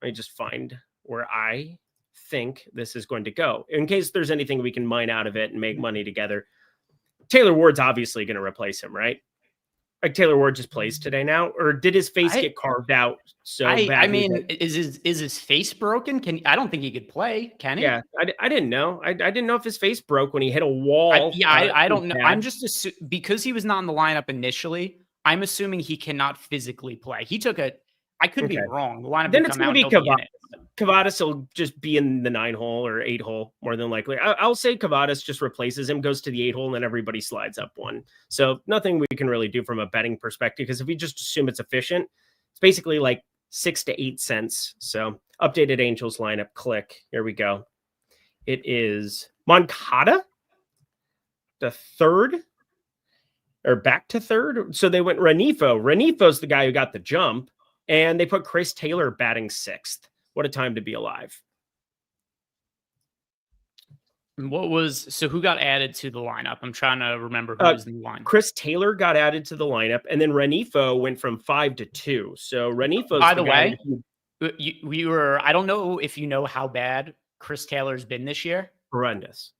Let me just find where I think this is going to go in case there's anything we can mine out of it and make money together. Taylor Ward's obviously going to replace him, right? Like Taylor Ward just plays today now, or did his face get carved out so bad? I mean, is his face broken? I don't think he could play. Can he? Yeah, I didn't know. I didn't know if his face broke when he hit a wall. I don't know. I'm just because he was not in the lineup initially. I'm assuming he cannot physically play. He took a. I could be wrong. The lineup. Then it's going to be Cavadas. Cavadas will just be in the 9 hole or 8 hole more than likely. I'll say Cavadas just replaces him, goes to the 8 hole, and then everybody slides up 1. So nothing we can really do from a betting perspective, because if we just assume it's efficient, it's basically like 6 to 8 cents. So updated Angels lineup, click. Here we go. It is Moncada, the 3rd, or back to 3rd. So they went Renifo. Renifo's the guy who got the jump, and they put Chris Taylor batting 6th. What a time to be alive. Who got added to the lineup? I'm trying to remember who was in the line. Chris Taylor got added to the lineup, and then Renifo went from 5 to 2. So Renifo, by the way, I don't know if you know how bad Chris Taylor's been this year. Horrendous.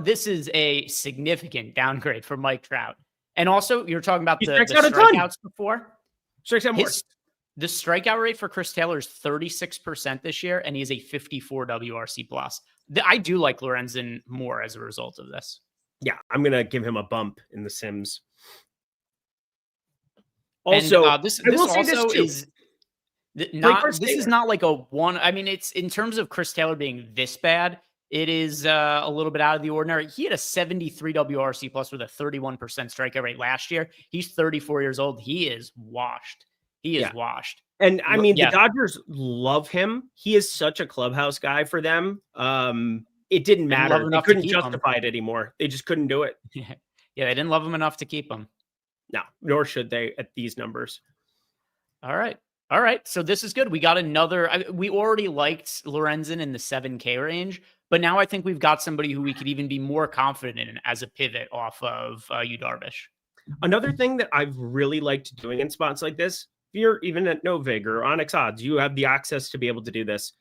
This is a significant downgrade for Mike Trout. And also, you're talking about the strikeouts before. Strikes out more. The strikeout rate for Chris Taylor is 36% this year, and he is a 54 WRC plus. I do like Lorenzen more as a result of this. Yeah, I'm going to give him a bump in the Sims. Also, and, this is not like a one. I mean, it's in terms of Chris Taylor being this bad, it is a little bit out of the ordinary. He had a 73 WRC plus with a 31% strikeout rate last year. He's 34 years old. He is washed. He is washed. And I mean, the Dodgers love him. He is such a clubhouse guy for them. It didn't matter. They couldn't justify it anymore. They just couldn't do it. Yeah, they didn't love him enough to keep him. No, nor should they at these numbers. All right. So this is good. We got another. We already liked Lorenzen in the 7K range, but now I think we've got somebody who we could even be more confident in as a pivot off of Yu Darvish. Another thing that I've really liked doing in spots like this, if you're even at no vig or Onyx odds, you have the access to be able to do this.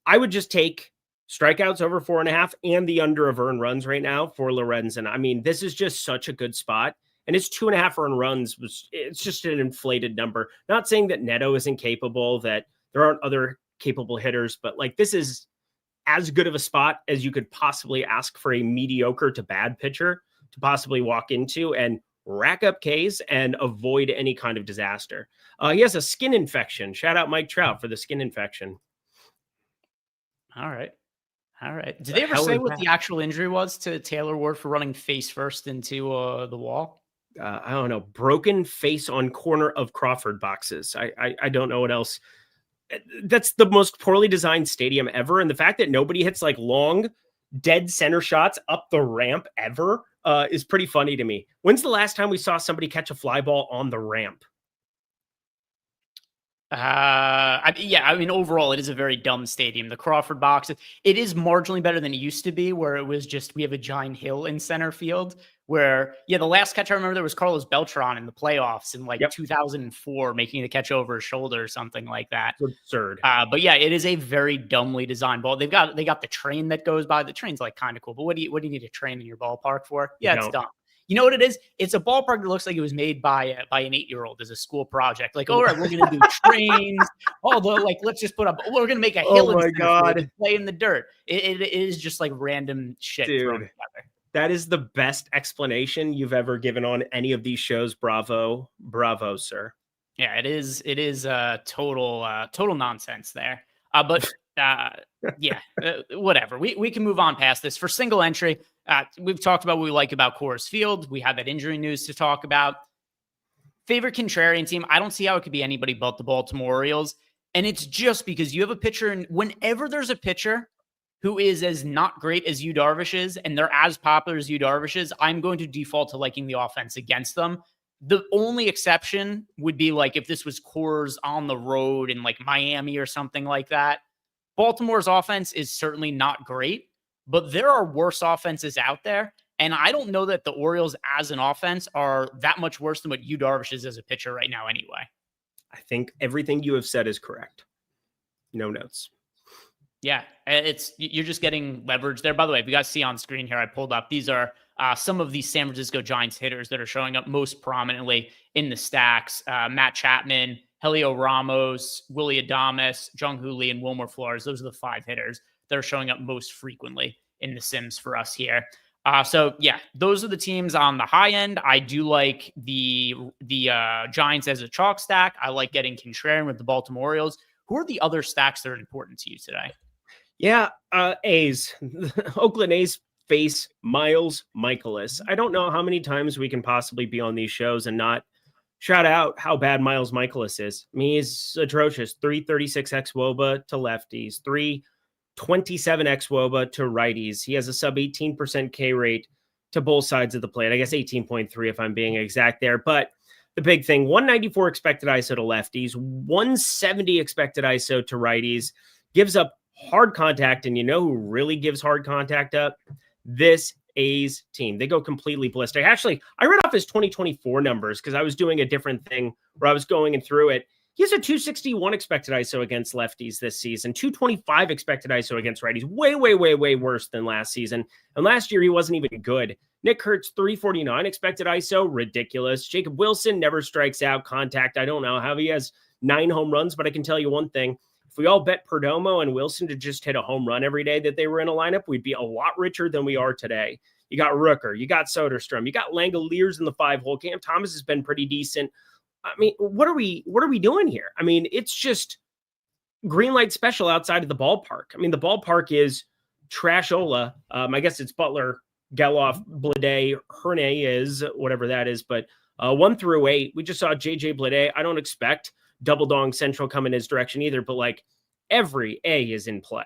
I would just take strikeouts over 4.5 and the under of earned runs right now for Lorenzen. I mean, this is just such a good spot. And his 2.5 earned runs it's just an inflated number. Not saying that Neto isn't capable, that there aren't other capable hitters, but like this is as good of a spot as you could possibly ask for a mediocre to bad pitcher to possibly walk into and rack up Ks and avoid any kind of disaster. He has a skin infection. Shout out Mike Trout for the skin infection. All right. Did they ever say what the actual injury was to Taylor Ward for running face first into the wall? I don't know. Broken face on corner of Crawford boxes. I don't know what else. That's the most poorly designed stadium ever. And the fact that nobody hits like long, dead center shots up the ramp ever is pretty funny to me. When's the last time we saw somebody catch a fly ball on the ramp? I mean, overall, it is a very dumb stadium. The Crawford box, it is marginally better than it used to be, where it was just we have a giant hill in center field. Where, yeah, the last catch I remember there was Carlos Beltran in the playoffs in like Yep. 2004, making the catch over his shoulder or something like that. It's absurd. But yeah, it is a very dumbly designed ball. They got the train that goes by. The train's like kind of cool, but what do you need a train in your ballpark for? Yeah, it's dumb. You know what it is? It's a ballpark that looks like it was made by an 8-year-old as a school project. Like, all right, we're gonna do trains. Let's just put up. We're gonna make a hill. Oh my god! Play in the dirt. It is just like random shit. Dude, that is the best explanation you've ever given on any of these shows. Bravo, sir. Yeah, it is. It is total nonsense there. Whatever. We can move on past this. For single entry, we've talked about what we like about Coors Field. We have that injury news to talk about. Favorite contrarian team, I don't see how it could be anybody but the Baltimore Orioles. And it's just because you have a pitcher, and whenever there's a pitcher who is as not great as Yu Darvish is, and they're as popular as Yu Darvish is, I'm going to default to liking the offense against them. The only exception would be like if this was Coors on the road in like Miami or something like that. Baltimore's offense is certainly not great, but there are worse offenses out there. And I don't know that the Orioles as an offense are that much worse than what Yu Darvish is as a pitcher right now anyway. I think everything you have said is correct. No notes. Yeah, you're just getting leverage there. By the way, if you guys see on screen here, I pulled up. These are some of these San Francisco Giants hitters that are showing up most prominently in the stacks. Matt Chapman, Helio Ramos, Willie Adames, Jung-Hoo Lee, and Wilmer Flores. Those are the 5 hitters that are showing up most frequently in the Sims for us here. So yeah, those are the teams on the high end. I do like the Giants as a chalk stack. I like getting contrarian with the Baltimore Orioles. Who are the other stacks that are important to you today? Yeah, A's. Oakland A's face Miles Michaelis. I don't know how many times we can possibly be on these shows and not shout out how bad Miles Michaelis is. I mean, he's atrocious. 336 xWOBA to lefties, 327 xWOBA to righties. He has a sub 18% K rate to both sides of the plate. I guess 18.3 if I'm being exact there. But the big thing, 194 expected ISO to lefties, 170 expected ISO to righties, gives up hard contact. And you know who really gives hard contact up? This A's team. They go completely ballistic. Actually, I read off his 2024 numbers because I was doing a different thing where I was going through it. He has a 261 expected ISO against lefties this season, 225 expected ISO against righties. Way, way, way, way worse than last season. And last year, he wasn't even good. Nick Kurtz, 349 expected ISO. Ridiculous. Jacob Wilson never strikes out. Contact, I don't know how he has 9 home runs, but I can tell you one thing. If we all bet Perdomo and Wilson to just hit a home run every day that they were in a lineup, we'd be a lot richer than we are today. You got Rooker, you got Soderstrom, you got Langoliers in the 5-hole. Cam Thomas has been pretty decent. I mean, what are we doing here? I mean, it's just green light special outside of the ballpark. I mean, the ballpark is trashola. I guess it's Butler, Geloff, Blade, Hernandez, whatever that is. But 1 through 8, we just saw JJ Blade. I don't expect Double Dong Central come in his direction either, but like every A is in play.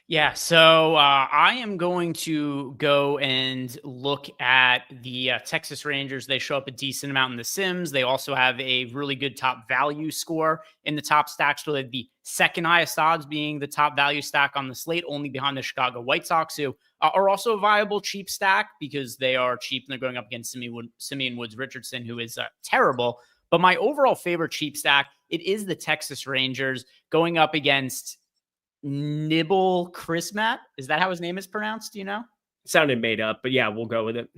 Yeah, so I am going to go and look at the Texas Rangers. They show up a decent amount in the Sims. They also have a really good top value score in the top stacks. So the second highest odds being the top value stack on the slate, only behind the Chicago White Sox, who are also a viable cheap stack because they are cheap and they're going up against Simeon Woods Richardson, who is terrible. But my overall favorite cheap stack, it is the Texas Rangers going up against Nibble Chrismat. Is that how his name is pronounced? Do you know? It sounded made up, but yeah, we'll go with it.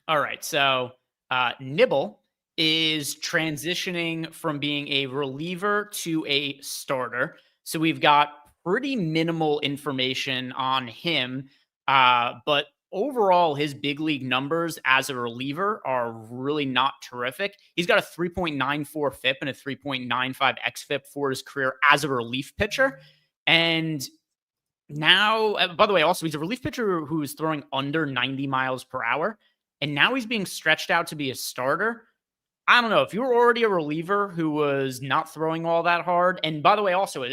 All right. So Nibble is transitioning from being a reliever to a starter. So we've got pretty minimal information on him. But overall, his big league numbers as a reliever are really not terrific. He's got a 3.94 FIP and a 3.95 xFIP for his career as a relief pitcher. And now, by the way, also, he's a relief pitcher who's throwing under 90 miles per hour. And now he's being stretched out to be a starter. I don't know. If you were already a reliever who was not throwing all that hard. And by the way, also,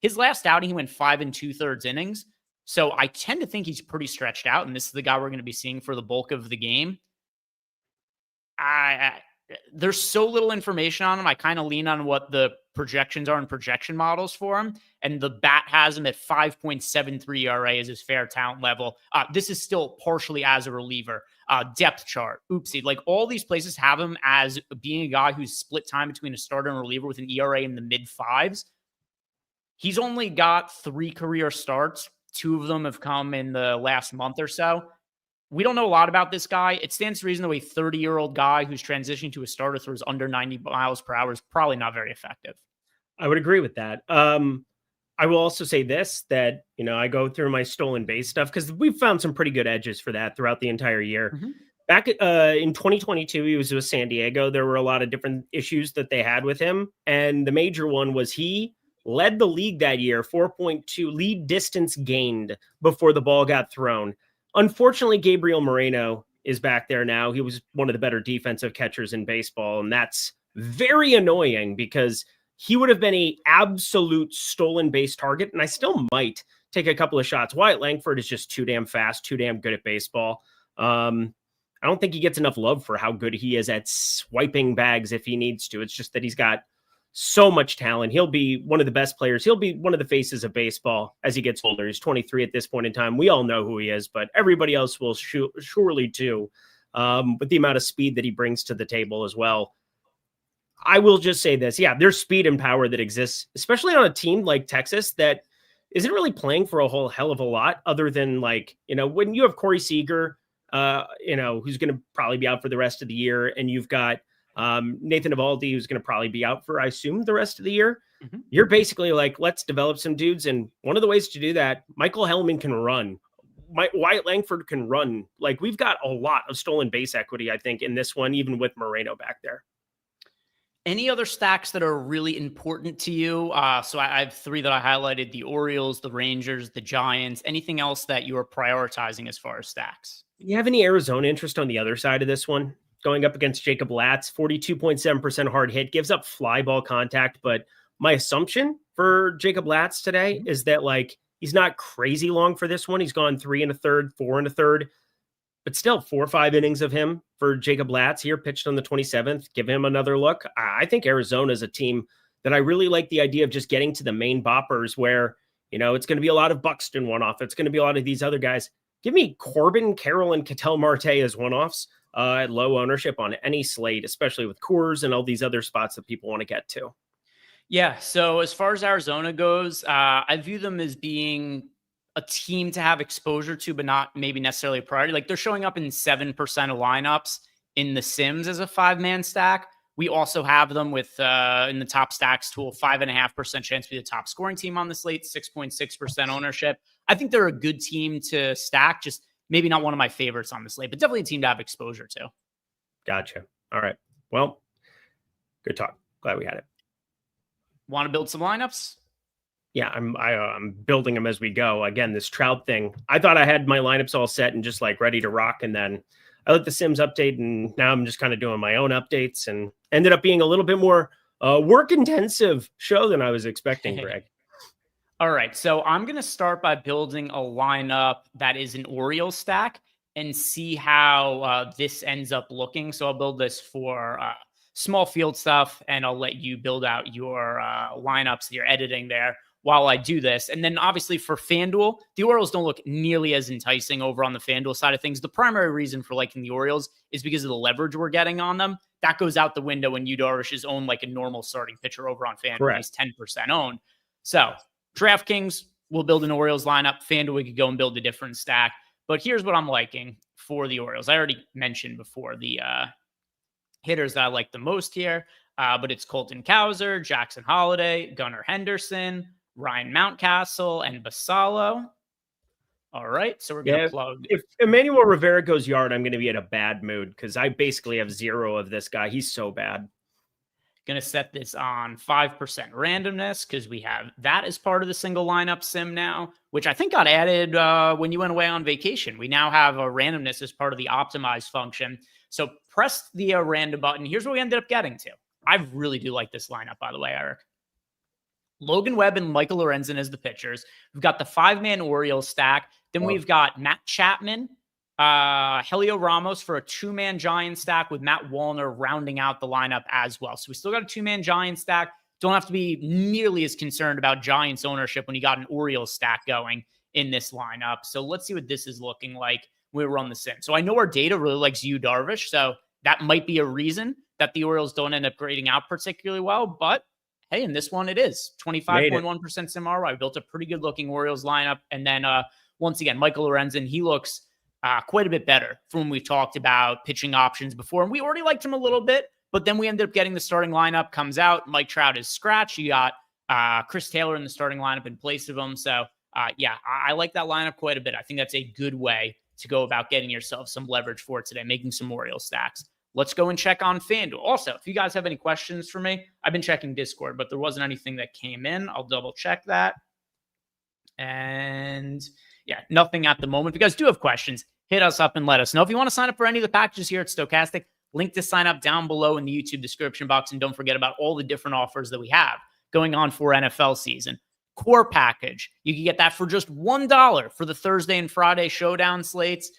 his last outing, he went 5 2/3 innings. So I tend to think he's pretty stretched out. And this is the guy we're going to be seeing for the bulk of the game. there's so little information on him. I kind of lean on what the projections are and projection models for him. And the bat has him at 5.73 ERA as his fair talent level. This is still partially as a reliever. Depth chart, oopsie. Like all these places have him as being a guy who's split time between a starter and reliever with an ERA in the mid fives. He's only got 3 career starts. 2 of them have come in the last month or so. We don't know a lot about this guy. It stands to reason that a 30-year-old guy who's transitioning to a starter throws under 90 miles per hour is probably not very effective. I would agree with that. I will also say this, that, I go through my stolen base stuff because we've found some pretty good edges for that throughout the entire year. Mm-hmm. Back in 2022, he was with San Diego. There were a lot of different issues that they had with him. And the major one was he led the league that year, 4.2 lead distance gained before the ball got thrown. Unfortunately, Gabriel Moreno is back there now. He was one of the better defensive catchers in baseball, and that's very annoying because he would have been an absolute stolen base target, and I still might take a couple of shots. Wyatt Langford is just too damn fast, too damn good at baseball. I don't think he gets enough love for how good he is at swiping bags if he needs to. It's just that he's got so much talent. He'll be one of the best players. He'll be one of the faces of baseball as he gets older. He's 23 at this point in time. We all know who he is, but everybody else will surely too, with the amount of speed that he brings to the table as well. I will just say this. Yeah, there's speed and power that exists, especially on a team like Texas that isn't really playing for a whole hell of a lot other than when you have Corey Seager, who's going to probably be out for the rest of the year. And you've got Nathan Eovaldi, who's going to probably be out for, I assume, the rest of the year. Mm-hmm. You're basically like, let's develop some dudes. And one of the ways to do that, Michael Hellman can run. Wyatt Langford can run. Like, we've got a lot of stolen base equity, I think, in this one, even with Moreno back there. Any other stacks that are really important to you? So I have 3 that I highlighted: the Orioles, the Rangers, the Giants. Anything else that you are prioritizing as far as stacks? You have any Arizona interest on the other side of this one? Going up against Jacob Latz, 42.7% hard hit, gives up fly ball contact. But my assumption for Jacob Latz today is that he's not crazy long for this one. He's gone 3 1/3, 4 1/3, but still 4 or 5 innings of him for Jacob Latz here, pitched on the 27th. Give him another look. I think Arizona is a team that I really like the idea of just getting to the main boppers where, it's going to be a lot of Buxton one-off. It's going to be a lot of these other guys. Give me Corbin, Carroll, and Ketel Marte as one-offs. At low ownership on any slate, especially with Coors and all these other spots that people want to get to. Yeah. So as far as Arizona goes, I view them as being a team to have exposure to, but not maybe necessarily a priority. Like, they're showing up in 7% of lineups in the Sims as a 5-man stack. We also have them with in the top stacks tool, 5.5% chance to be the top scoring team on the slate, 6.6% ownership. I think they're a good team to stack, just maybe not one of my favorites on the slate, but definitely a team to have exposure to. Gotcha. All right. Well, good talk. Glad we had it. Want to build some lineups? Yeah, I'm building them as we go. Again, this Trout thing, I thought I had my lineups all set and just ready to rock. And then I let the Sims update, and now I'm just kind of doing my own updates, and ended up being a little bit more work intensive show than I was expecting, Greg. All right. So I'm going to start by building a lineup that is an Orioles stack and see how this ends up looking. So I'll build this for small field stuff, and I'll let you build out your lineups that you're editing there while I do this. And then obviously for FanDuel, the Orioles don't look nearly as enticing over on the FanDuel side of things. The primary reason for liking the Orioles is because of the leverage we're getting on them. That goes out the window when Yu Darvish is owned like a normal starting pitcher over on FanDuel. Correct. He's 10% owned. So DraftKings will build an Orioles lineup. FanDuel, we could go and build a different stack. But here's what I'm liking for the Orioles. I already mentioned before the hitters that I like the most here, but it's Colton Cowser, Jackson Holliday, Gunnar Henderson, Ryan Mountcastle, and Basallo. All right, so we're going to plug. If Emmanuel Rivera goes yard, I'm going to be in a bad mood because I basically have 0 of this guy. He's so bad. Going to set this on 5% randomness because we have that as part of the single lineup sim now, which I think got added when you went away on vacation. We now have a randomness as part of the optimize function. So press the random button. Here's what we ended up getting to. I really do like this lineup, by the way, Eric. Logan Webb and Michael Lorenzen as the pitchers. We've got the 5-man Orioles stack. Then we've got Matt Chapman, Helio Ramos for a 2-man Giant stack with Matt Wallner rounding out the lineup as well. So we still got a 2-man Giant stack. Don't have to be nearly as concerned about Giants ownership when you got an Orioles stack going in this lineup. So let's see what this is looking like when we run the sim. So I know our data really likes Yu Darvish, so that might be a reason that the Orioles don't end up grading out particularly well. But hey, in this one, it is 25.1% sim ROI. Built a pretty good looking Orioles lineup. And then once again, Michael Lorenzen, he looks quite a bit better from when we've talked about pitching options before. And we already liked him a little bit, but then we ended up getting the starting lineup comes out. Mike Trout is scratched. You got Chris Taylor in the starting lineup in place of him. So yeah, I like that lineup quite a bit. I think that's a good way to go about getting yourself some leverage for today, making some Orioles stacks. Let's go and check on FanDuel. Also, if you guys have any questions for me, I've been checking Discord, but there wasn't anything that came in. I'll double check that. And yeah, nothing at the moment. If you guys do have questions, hit us up and let us know. If you want to sign up for any of the packages here at Stochastic, link to sign up down below in the YouTube description box. And don't forget about all the different offers that we have going on for NFL season. Core package, you can get that for just $1 for the Thursday and Friday showdown slates.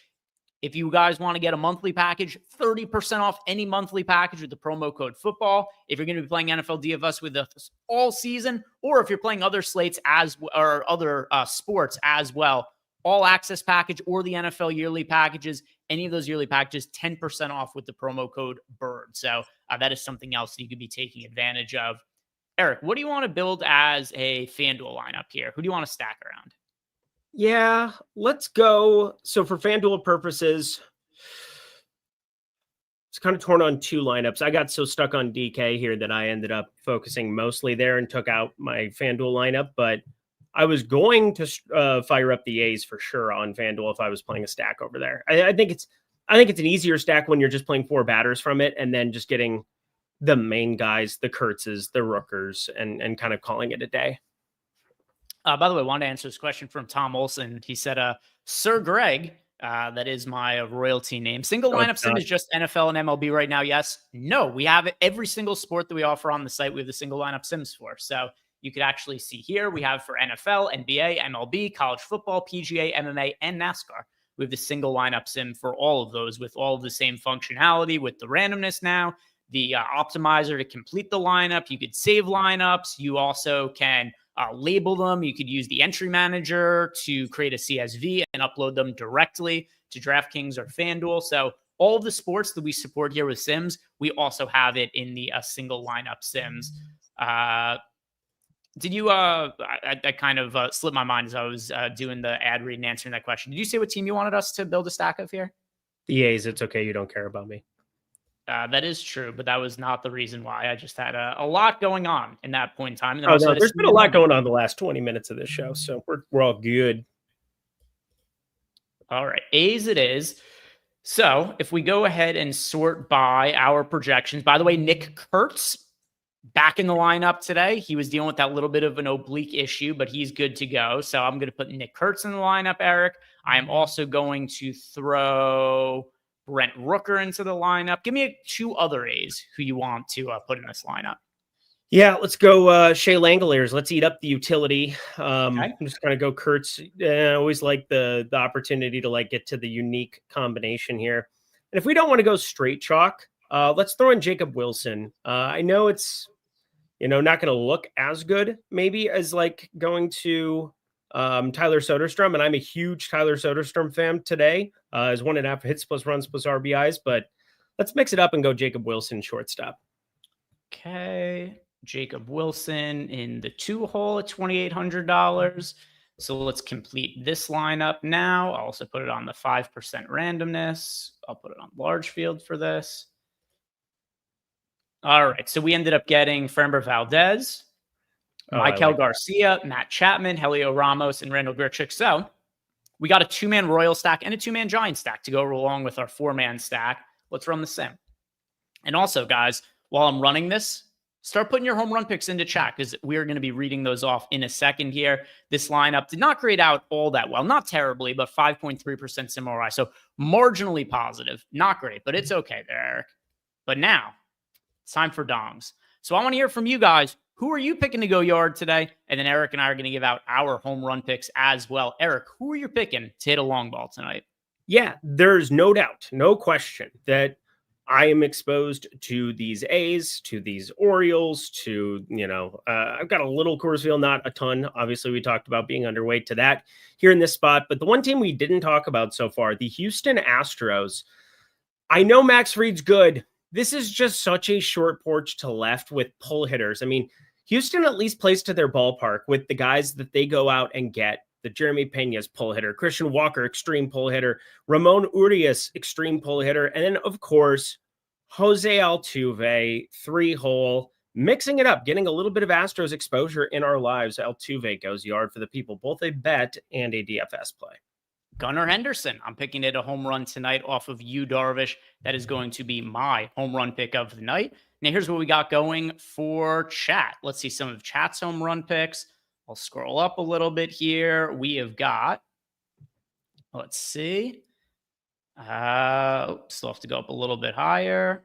If you guys want to get a monthly package, 30% off any monthly package with the promo code football. If you're going to be playing NFL DFS with us all season, or if you're playing other slates or other sports as well, all access package or the NFL yearly packages, any of those yearly packages, 10% off with the promo code BIRD. So that is something else that you could be taking advantage of. Eric, what do you want to build as a FanDuel lineup here? Who do you want to stack around? Yeah, let's go. So for FanDuel purposes, it's kind of torn on 2 lineups. I got so stuck on DK here that I ended up focusing mostly there and took out my FanDuel lineup, but I was going to fire up the A's for sure on FanDuel if I was playing a stack over there. I think it's an easier stack when you're just playing 4 batters from it and then just getting the main guys, the Kurtzes, the Rookers, and kind of calling it a day. By the way, I wanted to answer this question from Tom Olson. He said, Sir Greg, that is my royalty name. Single lineup sim is just NFL and MLB right now. Yes. No, we have every single sport that we offer on the site. We have the single lineup sims for. So you could actually see here, we have for NFL, NBA, MLB, college football, PGA, MMA, and NASCAR. We have the single lineup sim for all of those with all of the same functionality with the randomness now, the optimizer to complete the lineup. You could save lineups. You also can label them. You could use the entry manager to create a CSV and upload them directly to DraftKings or FanDuel. So all of the sports that we support here with Sims, we also have it in the single lineup Sims. Did you, I kind of slipped my mind as I was doing the ad read and answering that question. Did you say what team you wanted us to build a stack of here? The A's. It's okay. You don't care about me. That is true, but that was not the reason why. I just had a lot going on in that point in time. And no, there's been a lot going on the last 20 minutes of this show, so we're all good. All right, A's it is. So if we go ahead and sort by our projections, by the way, Nick Kurtz back in the lineup today. He was dealing with that little bit of an oblique issue, but he's good to go. So I'm going to put Nick Kurtz in the lineup, Eric. I am also going to throw Brent Rooker into the lineup. Give me 2 other A's who you want to put in this lineup. Yeah, let's go Shea Langoliers. Let's eat up the utility. Okay. I'm just going to go Kurtz. I always like the opportunity to get to the unique combination here. And if we don't want to go straight chalk, let's throw in Jacob Wilson. I know it's not going to look as good maybe as going to Tyler Soderstrom, and I'm a huge Tyler Soderstrom fan today. Is 1.5 hits plus runs plus RBIs, but let's mix it up and go Jacob Wilson shortstop. Okay, Jacob Wilson in the 2-hole at $2,800. So let's complete this lineup now. I'll also put it on the 5% randomness. I'll put it on large field for this. All right, so we ended up getting Framber Valdez, Michael Garcia, Matt Chapman, Helio Ramos, and Randall Grichuk. So we got a 2-man Royal stack and a 2-man Giant stack to go along with our 4-man stack. Let's run the sim. And also, guys, while I'm running this, start putting your home run picks into chat because we're going to be reading those off in a second here. This lineup did not grade out all that well. Not terribly, but 5.3% sim ROI. So marginally positive. Not great, but it's okay there, Eric. But now it's time for dongs. So I want to hear from you guys. Who are you picking to go yard today? And then Eric and I are going to give out our home run picks as well. Eric, who are you picking to hit a long ball tonight? Yeah, there's no doubt, no question that I am exposed to these A's, to these Orioles, to, I've got a little Coors Field, not a ton. Obviously, we talked about being underweight to that here in this spot. But the one team we didn't talk about so far, the Houston Astros. I know Max Fried's good. This is just such a short porch to left with pull hitters. I mean, Houston at least plays to their ballpark with the guys that they go out and get. The Jeremy Pena's pull hitter, Christian Walker, extreme pull hitter, Ramon Urias, extreme pull hitter, and then, of course, Jose Altuve, 3-hole, mixing it up, getting a little bit of Astros exposure in our lives. Altuve goes yard for the people, both a bet and a DFS play. Gunnar Henderson. I'm picking it a home run tonight off of Yu Darvish. That is going to be my home run pick of the night. Now, here's what we got going for chat. Let's see some of chat's home run picks. I'll scroll up a little bit here. We have got, let's see. Still have to go up a little bit higher.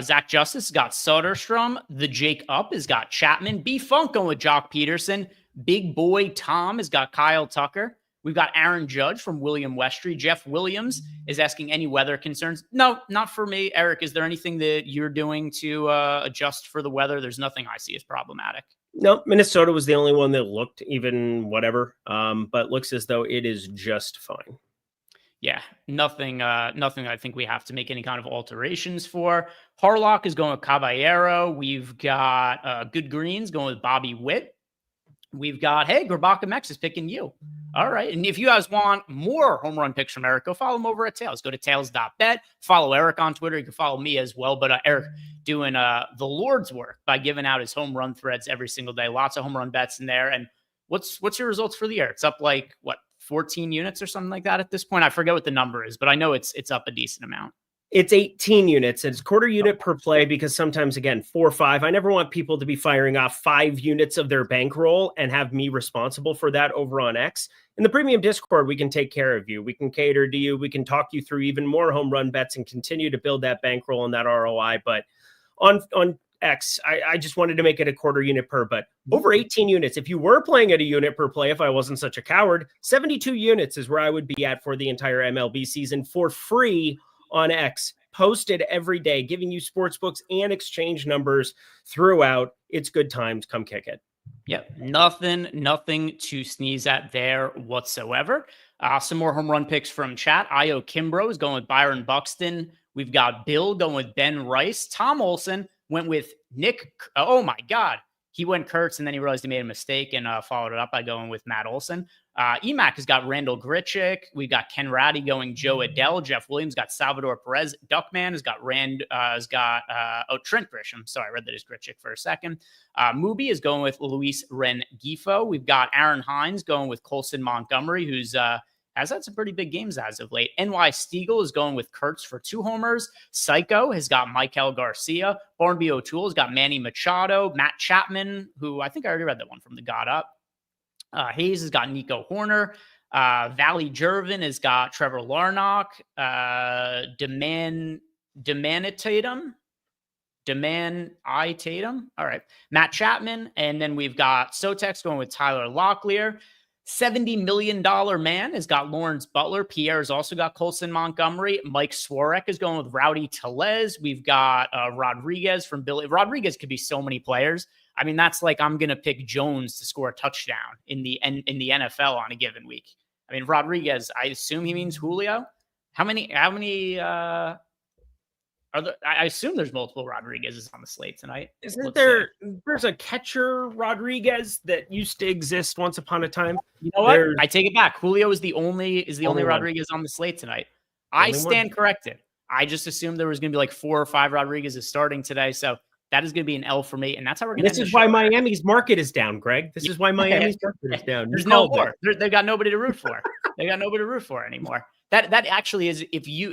Zach Justice got Soderstrom. The Jake Up has got Chapman. B Funk going with Jock Peterson. Big Boy Tom has got Kyle Tucker. We've got Aaron Judge from William Westry. Jeff Williams is asking any weather concerns. No, not for me. Eric, is there anything that you're doing to adjust for the weather? There's nothing I see as problematic. No, Minnesota was the only one that looked even whatever, but looks as though it is just fine. Yeah, nothing I think we have to make any kind of alterations for. Harlock is going with Caballero. We've got Good Greens going with Bobby Witt. We've got, hey, Grabaka Mex is picking you. All right. And if you guys want more home run picks from Eric, go follow him over at Tails. Go to tails.bet. Follow Eric on Twitter. You can follow me as well. But Eric doing the Lord's work by giving out his home run threads every single day. Lots of home run bets in there. And what's your results for the year? It's up like, 14 units or something like that at this point? I forget what the number is, but I know it's up a decent amount. It's 18 units. It's quarter unit per play because sometimes, again, 4 or 5. I never want people to be firing off 5 units of their bankroll and have me responsible for that over on X. In the premium Discord, we can take care of you. We can cater to you. We can talk you through even more home run bets and continue to build that bankroll and that ROI. But on X, I just wanted to make it a quarter unit per, but over 18 units. If you were playing at a unit per play, if I wasn't such a coward, 72 units is where I would be at for the entire MLB season for free on X, posted every day, giving you sports books and exchange numbers throughout. It's good times. Come kick it. Yep. Nothing to sneeze at there whatsoever. Some more home run picks from chat. Io Kimbrough is going with Byron Buxton. We've got Bill going with Ben Rice. Tom Olson went with Nick. Oh my God. He went Kurtz and then he realized he made a mistake and followed it up by going with Matt Olson. EMAC has got Randall Grichuk. We've got Ken Ratty going Joe Adell. Jeff Williams got Salvador Perez. Duckman has got Trent Grisham. Sorry, I read that as Grichuk for a second. Mubi is going with Luis Rengifo. We've got Aaron Hines going with Colson Montgomery, who's has had some pretty big games as of late. NY Stiegel is going with Kurtz for 2 homers. Psycho has got Michael Garcia. Barnby O'Toole has got Manny Machado. Matt Chapman, who I think I already read that one from the God Up. Hayes has got Nico Horner. Valley Jervin has got Trevor Larnach. Tatum. All right. Matt Chapman. And then we've got Sotex going with Tyler Locklear. $70 million man has got Lawrence Butler. Pierre has also got Colson Montgomery. Mike Swarek is going with Rowdy Tellez. We've got Rodriguez from Billy. Rodriguez could be so many players. I mean, that's like I'm going to pick Jones to score a touchdown in the NFL on a given week. I mean, Rodriguez, I assume he means Julio. How many I assume there's multiple Rodriguez's on the slate tonight. Isn't there? There's a catcher Rodriguez that used to exist once upon a time. You know what? I take it back. Julio is the only Rodriguez on the slate tonight. I stand corrected. I just assumed there was going to be like 4 or 5 Rodriguez's starting today. So that is going to be an L for me. And that's how we're going to This is why Miami's market is down, Greg. This is why Miami's market is down. There's no more. They've got nobody to root for. They got nobody to root for anymore. That actually is, if you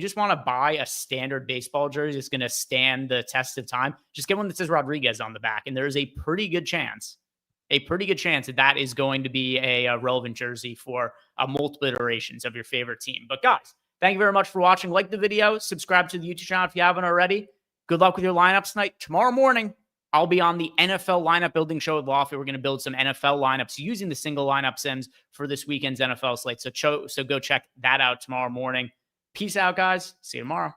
just want to buy a standard baseball jersey that's going to stand the test of time, just get one that says Rodriguez on the back. And there is a pretty good chance that is going to be a relevant jersey for multiple iterations of your favorite team. But guys, thank you very much for watching. Like the video, subscribe to the YouTube channel if you haven't already. Good luck with your lineups tonight. Tomorrow morning, I'll be on the NFL lineup building show with Lofty. We're going to build some NFL lineups using the single lineup sims for this weekend's NFL slate. So go check that out tomorrow morning. Peace out, guys. See you tomorrow.